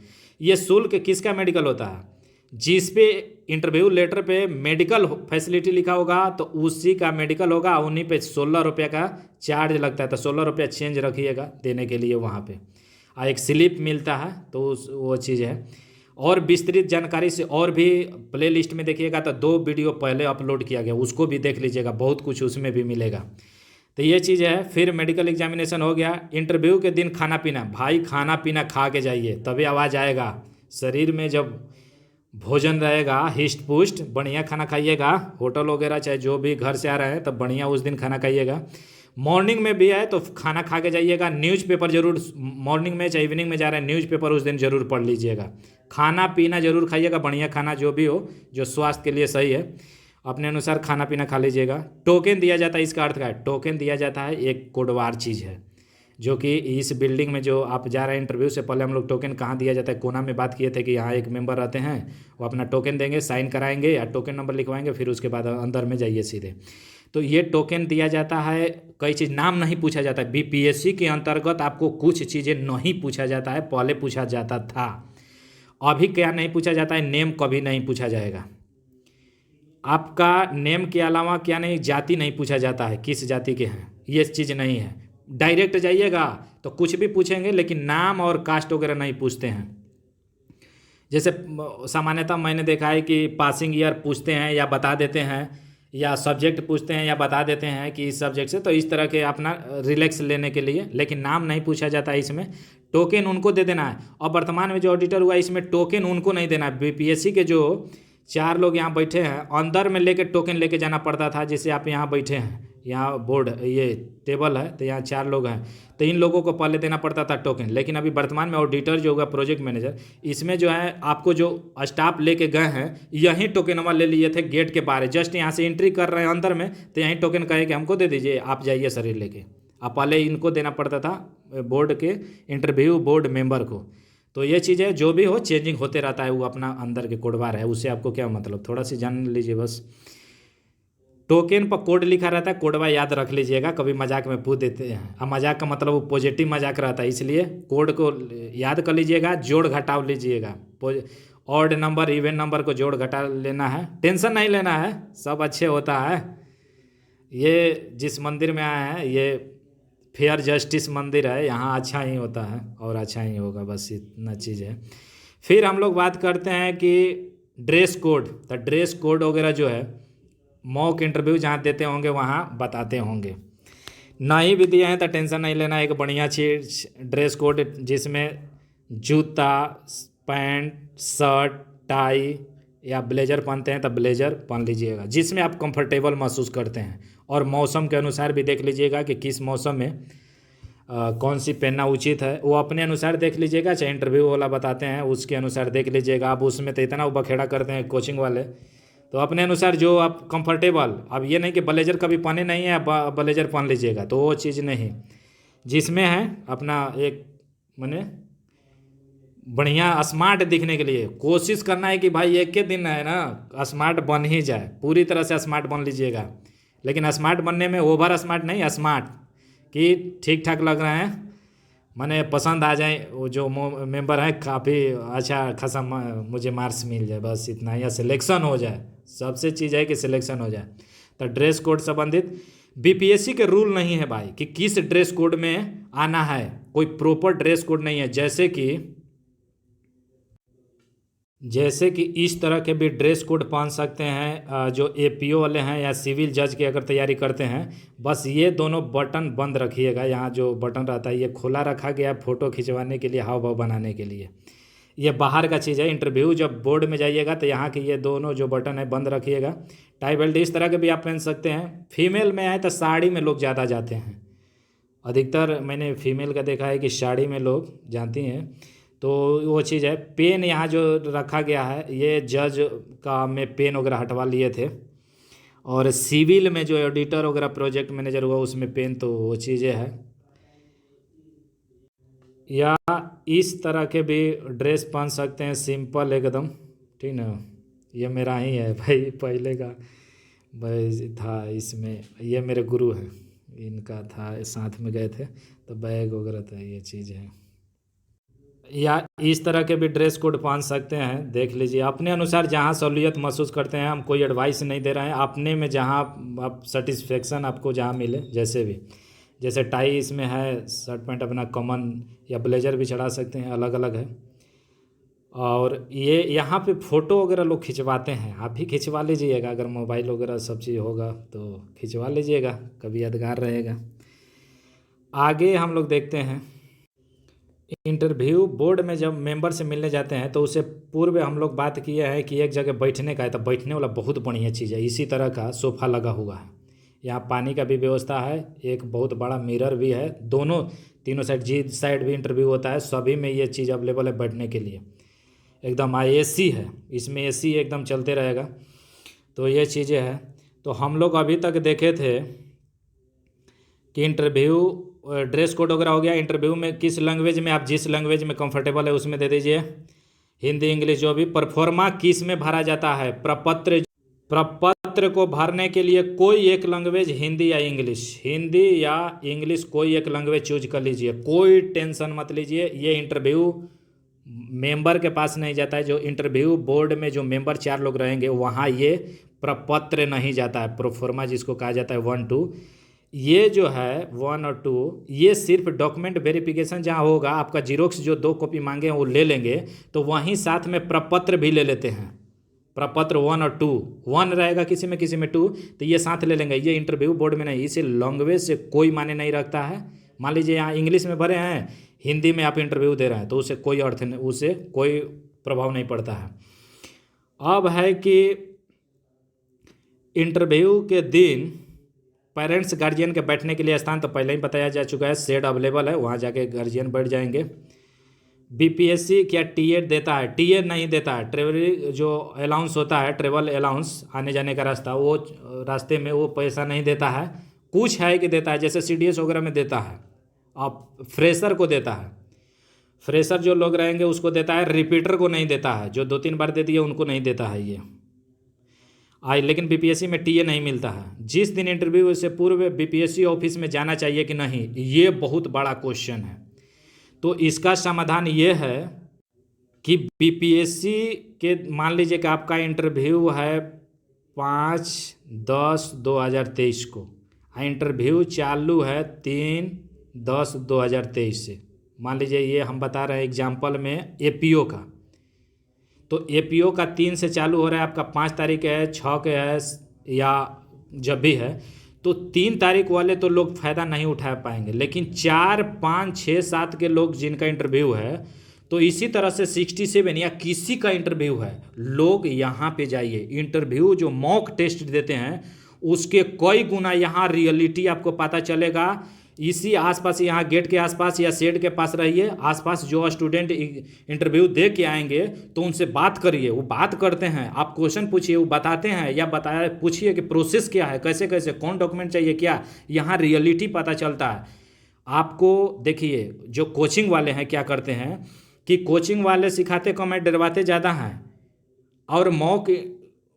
ये शुल्क किसका मेडिकल होता है, जिस पे इंटरव्यू लेटर पे मेडिकल फैसिलिटी लिखा होगा तो उसी का मेडिकल होगा, उन्हीं पे 16 रुपये का चार्ज लगता है। तो 16 रुपया चेंज रखिएगा देने के लिए वहाँ पे, एक स्लिप मिलता है, तो वो चीज़ है। और विस्तृत जानकारी से और भी प्ले लिस्ट में देखिएगा तो 2 वीडियो पहले अपलोड किया गया, उसको भी देख लीजिएगा, बहुत कुछ उसमें भी मिलेगा। तो ये चीज़ है। फिर मेडिकल एग्जामिनेशन हो गया। इंटरव्यू के दिन खाना पीना, भाई खाना पीना खा के जाइए तभी आवाज़ आएगा शरीर में। जब भोजन रहेगा हिष्ट पुष्ट, बढ़िया खाना खाइएगा, होटल वगैरह चाहे जो भी घर से आ रहे हैं तब बढ़िया उस दिन खाना खाइएगा। मॉर्निंग में भी है तो खाना खा के जाइएगा। न्यूज़पेपर जरूर, मॉर्निंग में चाहे इवनिंग में जा रहे हैं, न्यूज़पेपर उस दिन जरूर पढ़ लीजिएगा। खाना पीना जरूर खाइएगा, बढ़िया खाना जो भी हो, जो स्वास्थ्य के लिए सही है, अपने अनुसार खाना पीना खा लीजिएगा। टोकन दिया जाता है, इसका अर्थ क्या है, टोकन दिया जाता है एक कोडवार चीज़ है, जो कि इस बिल्डिंग में जो आप जा रहे हैं इंटरव्यू से पहले हम लोग टोकन कहाँ दिया जाता है, कोना में बात किए थे कि यहाँ एक मेंबर रहते हैं, वो अपना टोकन देंगे, साइन कराएंगे या टोकन नंबर लिखवाएंगे, फिर उसके बाद अंदर में जाइए सीधे। तो ये टोकन दिया जाता है। कई चीज़ नाम नहीं पूछा जाता है, बीपीएससी के अंतर्गत आपको कुछ चीज़ें नहीं पूछा जाता है, पहले पूछा जाता था, अभी क्या नहीं पूछा जाता है, नेम कभी नहीं पूछा जाएगा आपका। नेम के अलावा क्या नहीं, जाति नहीं पूछा जाता है, किस जाति के हैं, ये चीज़ नहीं है। डायरेक्ट जाइएगा तो कुछ भी पूछेंगे, लेकिन नाम और कास्ट वगैरह नहीं पूछते हैं। जैसे सामान्यतः मैंने देखा है कि पासिंग ईयर पूछते हैं या बता देते हैं, या सब्जेक्ट पूछते हैं या बता देते हैं कि इस सब्जेक्ट से, तो इस तरह के अपना रिलैक्स लेने के लिए, लेकिन नाम नहीं पूछा जाता है इसमें। टोकन उनको दे देना है। और वर्तमान में जो ऑडिटर हुआ इसमें टोकन उनको नहीं देना है। बीपीएससी के जो 4 लोग यहाँ बैठे हैं, अंदर में लेके टोकन लेके जाना पड़ता था। जैसे आप यहाँ बैठे हैं, यहाँ बोर्ड, ये टेबल है, तो यहाँ 4 लोग हैं, तो इन लोगों को पहले देना पड़ता था टोकन। लेकिन अभी वर्तमान में ऑडिटर जो होगा, प्रोजेक्ट मैनेजर, इसमें जो है आपको जो स्टाफ लेके गए हैं यहीं टोकन ले लिए थे गेट के बाहर, जस्ट यहाँ से एंट्री कर रहे हैं अंदर में, तो यहीं टोकन कहे कि हमको दे दीजिए, आप जाइए शरीर लेके। आप पहले इनको देना पड़ता था बोर्ड के इंटरव्यू बोर्ड मेंबर को। तो ये चीज़ें जो भी हो चेंजिंग होते रहता है, वो अपना अंदर के कोडबार है, उससे आपको क्या मतलब थोड़ा सी जान लीजिए बस। टोकन पर कोड लिखा रहता है, कोडवा याद रख लीजिएगा, कभी मजाक में पूछ देते हैं। अब मजाक का मतलब वो पॉजिटिव मजाक रहता है, इसलिए कोड को याद कर लीजिएगा, जोड़ घटाव लीजिएगा। ऑड नंबर इवन नंबर को जोड़ घटा लेना है, टेंशन नहीं लेना है, सब अच्छे होता है। ये जिस मंदिर में आए हैं ये फेयर जस्टिस मंदिर है, यहाँ अच्छा ही होता है और अच्छा ही होगा, बस इतना चीज़ है। फिर हम लोग बात करते हैं कि ड्रेस कोड। तो ड्रेस कोड वगैरह जो है मॉक इंटरव्यू जहाँ देते होंगे वहाँ बताते होंगे, नहीं भी दिए हैं तो टेंशन नहीं लेना। एक बढ़िया चीज ड्रेस कोड जिसमें जूता, पैंट, शर्ट, टाई या ब्लेजर पहनते हैं तो ब्लेजर पहन लीजिएगा, जिसमें आप कंफर्टेबल महसूस करते हैं। और मौसम के अनुसार भी देख लीजिएगा कि किस मौसम में कौन सी पहनना उचित है, वो अपने अनुसार देख लीजिएगा। चाहे इंटरव्यू वाला बताते हैं उसके अनुसार देख लीजिएगा। आप उसमें तो इतना बखेड़ा करते हैं कोचिंग वाले, तो अपने अनुसार जो आप कंफर्टेबल, अब ये नहीं कि ब्लेजर कभी पहने नहीं है आप ब्लेजर पहन लीजिएगा, तो वो चीज़ नहीं। जिसमें है अपना एक माने बढ़िया स्मार्ट दिखने के लिए कोशिश करना है कि भाई एक के दिन है ना स्मार्ट बन ही जाए, पूरी तरह से स्मार्ट बन लीजिएगा। लेकिन स्मार्ट बनने में ओवर स्मार्ट नहीं, स्मार्ट कि ठीक ठाक लग रहे हैं, माने पसंद आ जाए, वो जो मेंबर हैं काफ़ी अच्छा खासा मुझे मार्क्स मिल जाए, बस इतना ही, या सिलेक्शन हो जाए। सबसे चीज़ है कि सिलेक्शन हो जाए। तो ड्रेस कोड संबंधित बीपीएससी के रूल नहीं है भाई कि किस ड्रेस कोड में आना है, कोई प्रॉपर ड्रेस कोड नहीं है। जैसे कि इस तरह के भी ड्रेस कोड पहन सकते हैं जो एपीओ वाले हैं या सिविल जज की अगर तैयारी करते हैं। बस ये दोनों बटन बंद रखिएगा, यहाँ जो बटन रहता है ये खुला रखा गया है फ़ोटो खिंचवाने के लिए, हाव भाव बनाने के लिए। ये बाहर का चीज़ है। इंटरव्यू जब बोर्ड में जाइएगा तो यहाँ के ये दोनों जो बटन है बंद रखिएगा। टाई बेल्ट इस तरह के भी आप पहन सकते हैं। फीमेल में आए तो साड़ी में लोग ज़्यादा जाते हैं, अधिकतर मैंने फीमेल का देखा है कि साड़ी में लोग जाती हैं। तो वो चीज़ है। पेन यहाँ जो रखा गया है ये जज का मैं पेन वगैरह हटवा लिए थे, और सिविल में जो एडिटर वगैरह प्रोजेक्ट मैनेजर हुआ उसमें पेन, तो वो चीज़ें हैं। या इस तरह के भी ड्रेस पहन सकते हैं, सिंपल एकदम, ठीक ना। ये मेरा ही है भाई, पहले का भाई था इसमें, ये मेरे गुरु हैं, इनका था, साथ में गए थे तो बैग वगैरह था, ये चीज़ है। या इस तरह के भी ड्रेस कोड पहन सकते हैं, देख लीजिए अपने अनुसार, जहाँ सहूलियत महसूस करते हैं। हम कोई एडवाइस नहीं दे रहे हैं, अपने में जहाँ आप सेटिस्फेक्शन आपको जहाँ मिले, जैसे भी, जैसे टाई इसमें है, शर्ट पैंट अपना कॉमन या ब्लेजर भी चढ़ा सकते हैं, अलग अलग है। और ये यहाँ पे फ़ोटो वगैरह लोग खिंचवाते हैं, आप भी खिंचवा लीजिएगा, अगर मोबाइल वगैरह सब चीज़ होगा तो खिंचवा लीजिएगा, कभी यादगार रहेगा। आगे हम लोग देखते हैं, इंटरव्यू बोर्ड में जब मेंबर से मिलने जाते हैं तो उससे पूर्व हम लोग बात किए हैं कि एक जगह बैठने का है, तो बैठने वाला बहुत बढ़िया चीज़ है। इसी तरह का सोफ़ा लगा हुआ है, यहाँ पानी का भी व्यवस्था है, एक बहुत बड़ा मिरर भी है, दोनों तीनों साइड, जिस साइड भी इंटरव्यू होता है सभी में ये चीज़ अवेलेबल है बैठने के लिए। एकदम एसी है, इसमें एसी एकदम चलते रहेगा। तो ये चीज़ें हैं। तो हम लोग अभी तक देखे थे कि इंटरव्यू ड्रेस कोड वगैरह हो गया। इंटरव्यू में किस लैंग्वेज में, आप जिस लैंग्वेज में कंफर्टेबल है उसमें दे दीजिए, हिंदी इंग्लिश जो भी। परफॉर्मा किस में भरा जाता है, प्रपत्र को भरने के लिए कोई एक लैंग्वेज, हिंदी या इंग्लिश कोई एक लैंग्वेज चूज कर लीजिए, कोई टेंशन मत लीजिए। ये इंटरव्यू मेंबर के पास नहीं जाता है, जो इंटरव्यू बोर्ड में जो मेंबर 4 लोग रहेंगे वहाँ ये प्रपत्र नहीं जाता है, प्रोफॉर्मा जिसको कहा जाता है 1 2। ये जो है 1 और 2 ये सिर्फ डॉक्यूमेंट वेरिफिकेशन जहाँ होगा, आपका जीरोक्स जो 2 कॉपी मांगे हैं वो ले लेंगे, तो वहीं साथ में प्रपत्र भी ले लेते हैं। प्रपत्र 1 और 2, 1 रहेगा किसी में 2, तो ये साथ ले लेंगे। ये इंटरव्यू बोर्ड में नहीं, इसे लैंग्वेज से कोई माने नहीं रखता है। मान लीजिए यहाँ इंग्लिश में भरे हैं, हिंदी में आप इंटरव्यू दे रहे हैं, तो उसे कोई अर्थ नहीं, उसे कोई प्रभाव नहीं पड़ता है। अब है कि इंटरव्यू के दिन पेरेंट्स गार्जियन के बैठने के लिए स्थान तो पहले ही बताया जा चुका है, शेड अवेलेबल है, वहाँ जाके गार्जियन बैठ जाएंगे। बीपीएससी क्या टीएड देता है? टीएड नहीं देता है। ट्रेवल जो अलाउंस होता है, ट्रेवल अलाउंस, आने जाने का रास्ता, वो रास्ते में वो पैसा नहीं देता है। कुछ है कि देता है, जैसे सीडीएस वगैरह में देता है, अब फ्रेशर को देता है, फ्रेशर जो लोग रहेंगे उसको देता है, रिपीटर को नहीं देता है, जो 2-3 बार दे दिए उनको नहीं देता है ये। लेकिन बीपीएससी में टीए नहीं मिलता है। जिस दिन इंटरव्यू से पूर्व बीपीएससी ऑफिस में जाना चाहिए कि नहीं, ये बहुत बड़ा क्वेश्चन है। तो इसका समाधान ये है कि बीपीएससी के, मान लीजिए कि आपका इंटरव्यू है 5/10/2023 को, इंटरव्यू चालू है 3/10/2023 से। मान लीजिए ये हम बता रहे हैं एग्जाम्पल में एपीओ का, तो एपीओ का 3 से चालू हो रहा है, आपका 5 तारीख है, 6 के है, या जब भी है, तो 3 तारीख वाले तो लोग फ़ायदा नहीं उठा पाएंगे। लेकिन 4, 5, 6, 7 के लोग जिनका इंटरव्यू है, तो इसी तरह से 67 या किसी का इंटरव्यू है, लोग यहाँ पे जाइए। इंटरव्यू जो मॉक टेस्ट देते हैं उसके कई गुना यहाँ रियलिटी आपको पता चलेगा। इसी आसपास, यहाँ गेट के आसपास या शेड के पास रहिए, आसपास जो स्टूडेंट इंटरव्यू दे के आएंगे तो उनसे बात करिए, वो बात करते हैं, आप क्वेश्चन पूछिए, वो बताते हैं, या बताया पूछिए कि प्रोसेस क्या है, कैसे कैसे, कौन डॉक्यूमेंट चाहिए, क्या, यहाँ रियलिटी पता चलता है आपको। देखिए जो कोचिंग वाले हैं क्या करते हैं कि कोचिंग वाले सिखाते कम है, डरवाते ज़्यादा हैं, और मॉक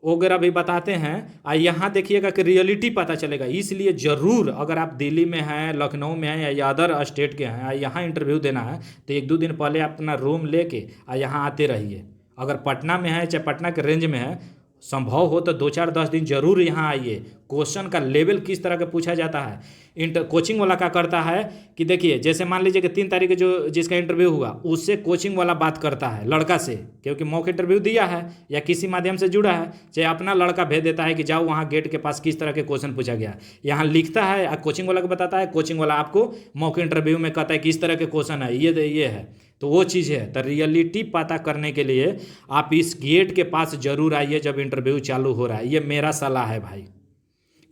वगैरह भी बताते हैं। और यहाँ देखिएगा कि रियलिटी पता चलेगा। इसलिए ज़रूर अगर आप दिल्ली में हैं, लखनऊ में हैं या अदर स्टेट के हैं, यहाँ इंटरव्यू देना है तो 1-2 दिन पहले अपना रूम लेके यहाँ आते रहिए। अगर पटना में है, चाहे पटना के रेंज में है, संभव हो तो 2-4-10 दिन जरूर यहाँ आइए। क्वेश्चन का लेवल किस तरह का पूछा जाता है। कोचिंग वाला क्या करता है कि देखिए, जैसे मान लीजिए कि 3 तारीख जो जिसका इंटरव्यू हुआ, उससे कोचिंग वाला बात करता है लड़का से, क्योंकि मॉक इंटरव्यू दिया है या किसी माध्यम से जुड़ा है, चाहे अपना लड़का भेज देता है कि जाओ वहाँ गेट के पास किस तरह के क्वेश्चन पूछा गया, यहाँ लिखता है, कोचिंग वाला को बताता है, कोचिंग वाला आपको मॉक इंटरव्यू में कहता है किस तरह के क्वेश्चन है, ये है। तो वो चीज़ है। तो रियलिटी पता करने के लिए आप इस गेट के पास जरूर आइए जब इंटरव्यू चालू हो रहा है। ये मेरा सलाह है भाई,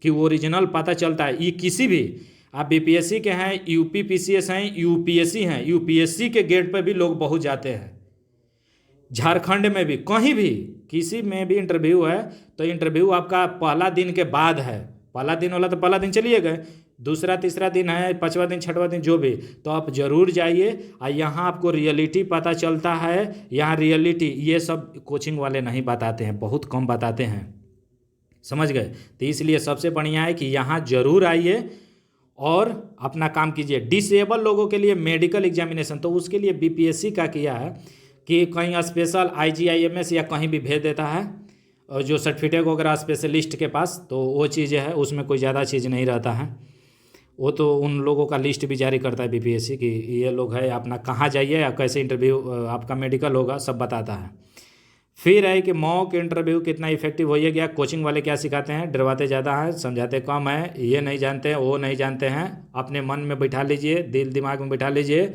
कि ओरिजिनल पता चलता है। ये किसी भी, आप बीपीएससी के हैं, यूपी पीसीएस हैं, यूपीएससी हैं, यूपीएससी के गेट पर भी लोग बहुत जाते हैं। झारखंड में भी, कहीं भी, किसी में भी इंटरव्यू है तो इंटरव्यू आपका पहला दिन के बाद है। पहला दिन वाला तो पहला दिन चलिए गए, दूसरा तीसरा दिन है, 5वां दिन 6वां दिन जो भी, तो आप ज़रूर जाइए। और यहाँ आपको रियलिटी पता चलता है। यहाँ रियलिटी ये सब कोचिंग वाले नहीं बताते हैं, बहुत कम बताते हैं, समझ गए। तो इसलिए सबसे बढ़िया है कि यहाँ ज़रूर आइए और अपना काम कीजिए। डिसेबल लोगों के लिए मेडिकल एग्जामिनेशन, तो उसके लिए बीपीएससी का किया है कि कहीं स्पेशल IGIMS या कहीं भी भेज देता है, और जो सर्टिफिकेट वगैरह स्पेशलिस्ट के पास, तो वो चीज़ें है, उसमें कोई ज़्यादा चीज़ नहीं रहता है। वो तो उन लोगों का लिस्ट भी जारी करता है बीपीएससी कि ये लोग है, अपना कहाँ जाइए या कैसे इंटरव्यू आपका मेडिकल होगा, सब बताता है। फिर है कि मॉक इंटरव्यू कितना इफेक्टिव हो गया। कोचिंग वाले क्या सिखाते हैं, डरवाते ज़्यादा हैं, समझाते कम है, ये नहीं जानते हैं, वो नहीं जानते हैं। अपने मन में बैठा लीजिए, दिल दिमाग में बैठा लीजिए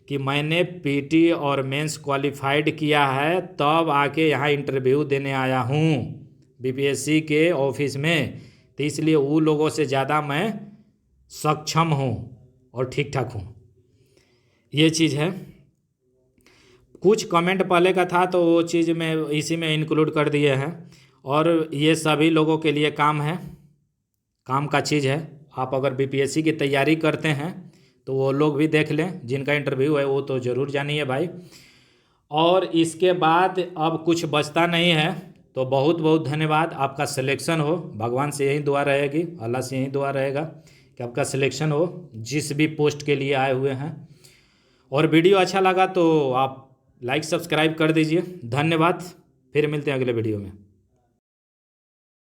कि मैंने पीटी और मेंस क्वालिफाइड किया है, तब आके यहाँ इंटरव्यू देने आया हूँ बीपीएससी के ऑफिस में। तो इसलिए वो लोगों से ज़्यादा मैं सक्षम हूँ और ठीक ठाक हूँ, ये चीज़ है। कुछ कमेंट पहले का था तो वो चीज़ में इसी में इंक्लूड कर दिए हैं, और ये सभी लोगों के लिए काम है, काम का चीज़ है। आप अगर बीपीएससी की तैयारी करते हैं तो वो लोग भी देख लें, जिनका इंटरव्यू है वो तो ज़रूर जानिए भाई। और इसके बाद अब कुछ बचता नहीं है, तो बहुत बहुत धन्यवाद। आपका सिलेक्शन हो, भगवान से यही दुआ रहेगी, अल्लाह से यही दुआ रहेगा कि आपका सिलेक्शन हो जिस भी पोस्ट के लिए आए हुए हैं। और वीडियो अच्छा लगा तो आप लाइक सब्सक्राइब कर दीजिए। धन्यवाद, फिर मिलते हैं अगले वीडियो में।